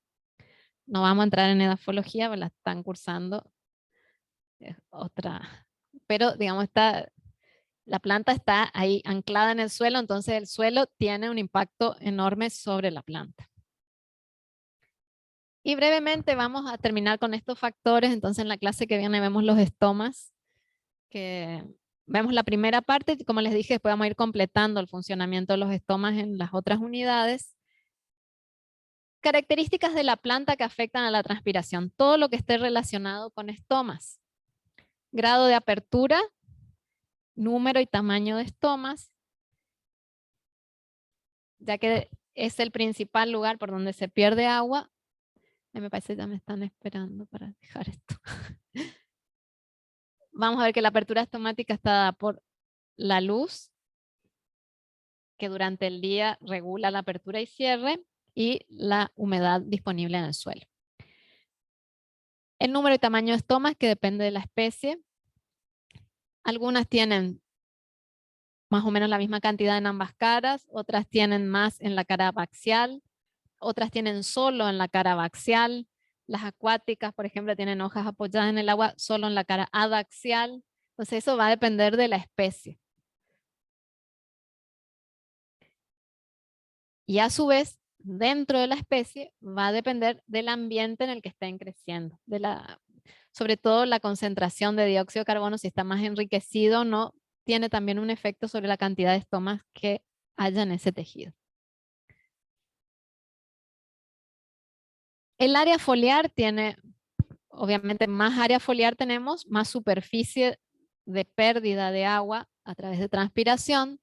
No vamos a entrar en edafología, porque la están cursando otra. Pero digamos, la planta está ahí anclada en el suelo, entonces el suelo tiene un impacto enorme sobre la planta. Y brevemente vamos a terminar con estos factores. Entonces en la clase que viene vemos los estomas, que vemos la primera parte y como les dije, después vamos a ir completando el funcionamiento de los estomas en las otras unidades. Características de la planta que afectan a la transpiración, todo lo que esté relacionado con estomas. Grado de apertura, número y tamaño de estomas, ya que es el principal lugar por donde se pierde agua. Me parece que ya me están esperando para dejar esto. Vamos a ver que la apertura estomática está dada por la luz, que durante el día regula la apertura y cierre, y la humedad disponible en el suelo. El número y tamaño de estomas, que depende de la especie. Algunas tienen más o menos la misma cantidad en ambas caras, otras tienen más en la cara abaxial, otras tienen solo en la cara abaxial. Las acuáticas, por ejemplo, tienen hojas apoyadas en el agua solo en la cara adaxial. Entonces eso va a depender de la especie. Y a su vez, dentro de la especie, va a depender del ambiente en el que estén creciendo. Sobre todo la concentración de dióxido de carbono, si está más enriquecido o no, tiene también un efecto sobre la cantidad de estomas que haya en ese tejido. El área foliar tiene, obviamente, más área foliar tenemos, más superficie de pérdida de agua a través de transpiración.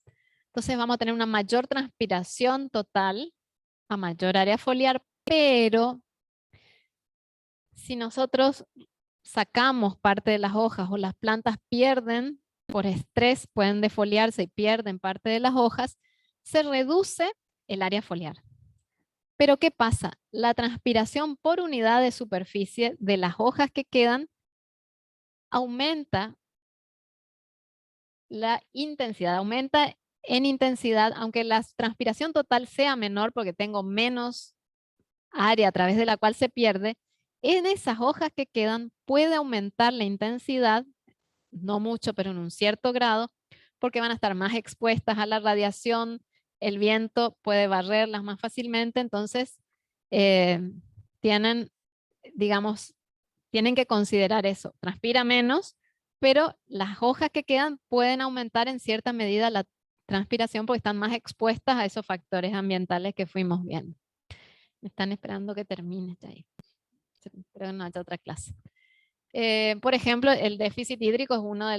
Entonces vamos a tener una mayor transpiración total a mayor área foliar, pero si nosotros sacamos parte de las hojas o las plantas pierden por estrés, pueden defoliarse y pierden parte de las hojas, se reduce el área foliar. Pero ¿qué pasa? La transpiración por unidad de superficie de las hojas que quedan aumenta la intensidad, aumenta en intensidad, aunque la transpiración total sea menor porque tengo menos área a través de la cual se pierde, en esas hojas que quedan puede aumentar la intensidad, no mucho, pero en un cierto grado, porque van a estar más expuestas a la radiación, el viento puede barrerlas más fácilmente, entonces tienen que considerar eso. Transpira menos, pero las hojas que quedan pueden aumentar en cierta medida la transpiración porque están más expuestas a esos factores ambientales que fuimos viendo. Me están esperando que termine ya ahí. Pero no haya otra clase. Por ejemplo, el déficit hídrico es una de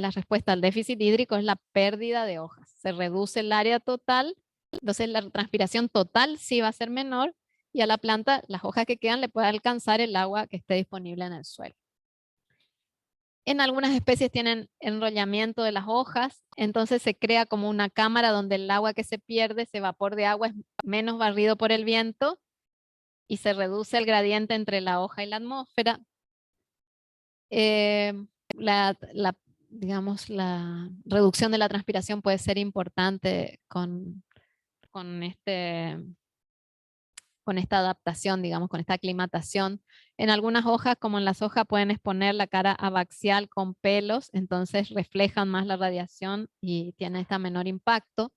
las respuestas al déficit hídrico es la pérdida de hojas. Se reduce el área total, entonces la transpiración total sí va a ser menor y a la planta las hojas que quedan le puede alcanzar el agua que esté disponible en el suelo. En algunas especies tienen enrollamiento de las hojas, entonces se crea como una cámara donde el agua que se pierde, ese vapor de agua es menos barrido por el viento y se reduce el gradiente entre la hoja y la atmósfera. Digamos, la reducción de la transpiración puede ser importante con esta adaptación, digamos, con esta aclimatación. En algunas hojas, como en las hojas, pueden exponer la cara abaxial con pelos, entonces reflejan más la radiación y tienen esta menor impacto.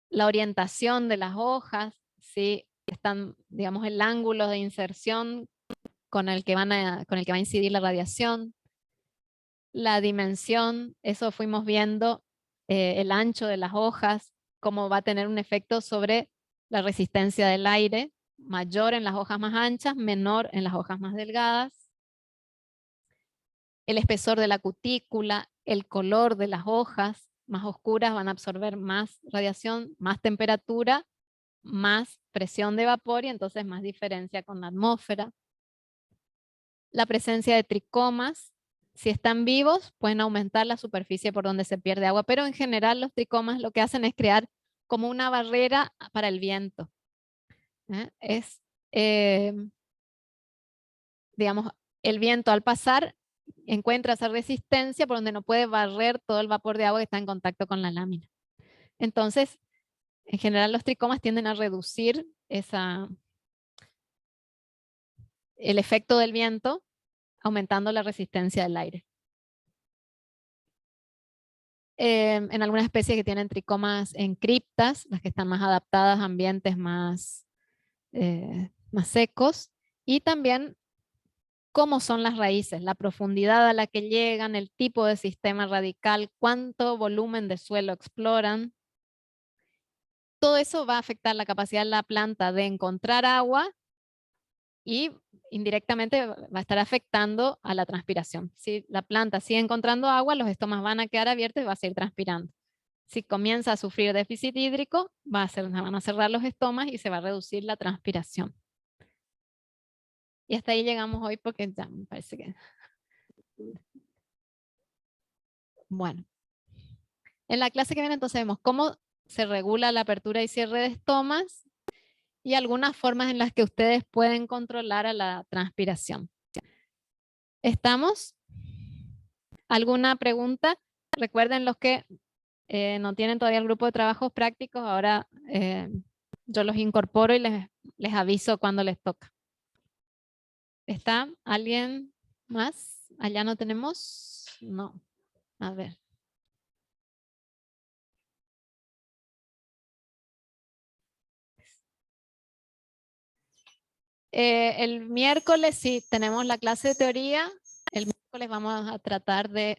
La orientación de las hojas, ¿sí? Están, digamos, el ángulo de inserción con el que va a incidir la radiación. La dimensión, eso fuimos viendo, el ancho de las hojas, cómo va a tener un efecto sobre la resistencia del aire, mayor en las hojas más anchas, menor en las hojas más delgadas. El espesor de la cutícula, el color de las hojas más oscuras van a absorber más radiación, más temperatura, más presión de vapor y entonces más diferencia con la atmósfera. La presencia de tricomas, si están vivos, pueden aumentar la superficie por donde se pierde agua, pero en general los tricomas lo que hacen es crear como una barrera para el viento. Digamos, el viento al pasar encuentra esa resistencia por donde no puede barrer todo el vapor de agua que está en contacto con la lámina. Entonces, en general los tricomas tienden a reducir el efecto del viento, aumentando la resistencia del aire. En algunas especies que tienen tricomas en criptas, las que están más adaptadas a ambientes más secos, y también cómo son las raíces, la profundidad a la que llegan, el tipo de sistema radical, cuánto volumen de suelo exploran. Todo eso va a afectar la capacidad de la planta de encontrar agua y indirectamente va a estar afectando a la transpiración. Si la planta sigue encontrando agua, los estomas van a quedar abiertos y va a seguir transpirando. Si comienza a sufrir déficit hídrico, van a cerrar los estomas y se va a reducir la transpiración. Y hasta ahí llegamos hoy porque ya me parece que... Bueno. En la clase que viene entonces vemos cómo se regula la apertura y cierre de estomas y algunas formas en las que ustedes pueden controlar a la transpiración. ¿Estamos? ¿Alguna pregunta? Recuerden los que no tienen todavía el grupo de trabajos prácticos, ahora yo los incorporo y les aviso cuando les toca. ¿Está alguien más? ¿Allá no tenemos? No. A ver. El miércoles sí tenemos la clase de teoría. El miércoles vamos a tratar de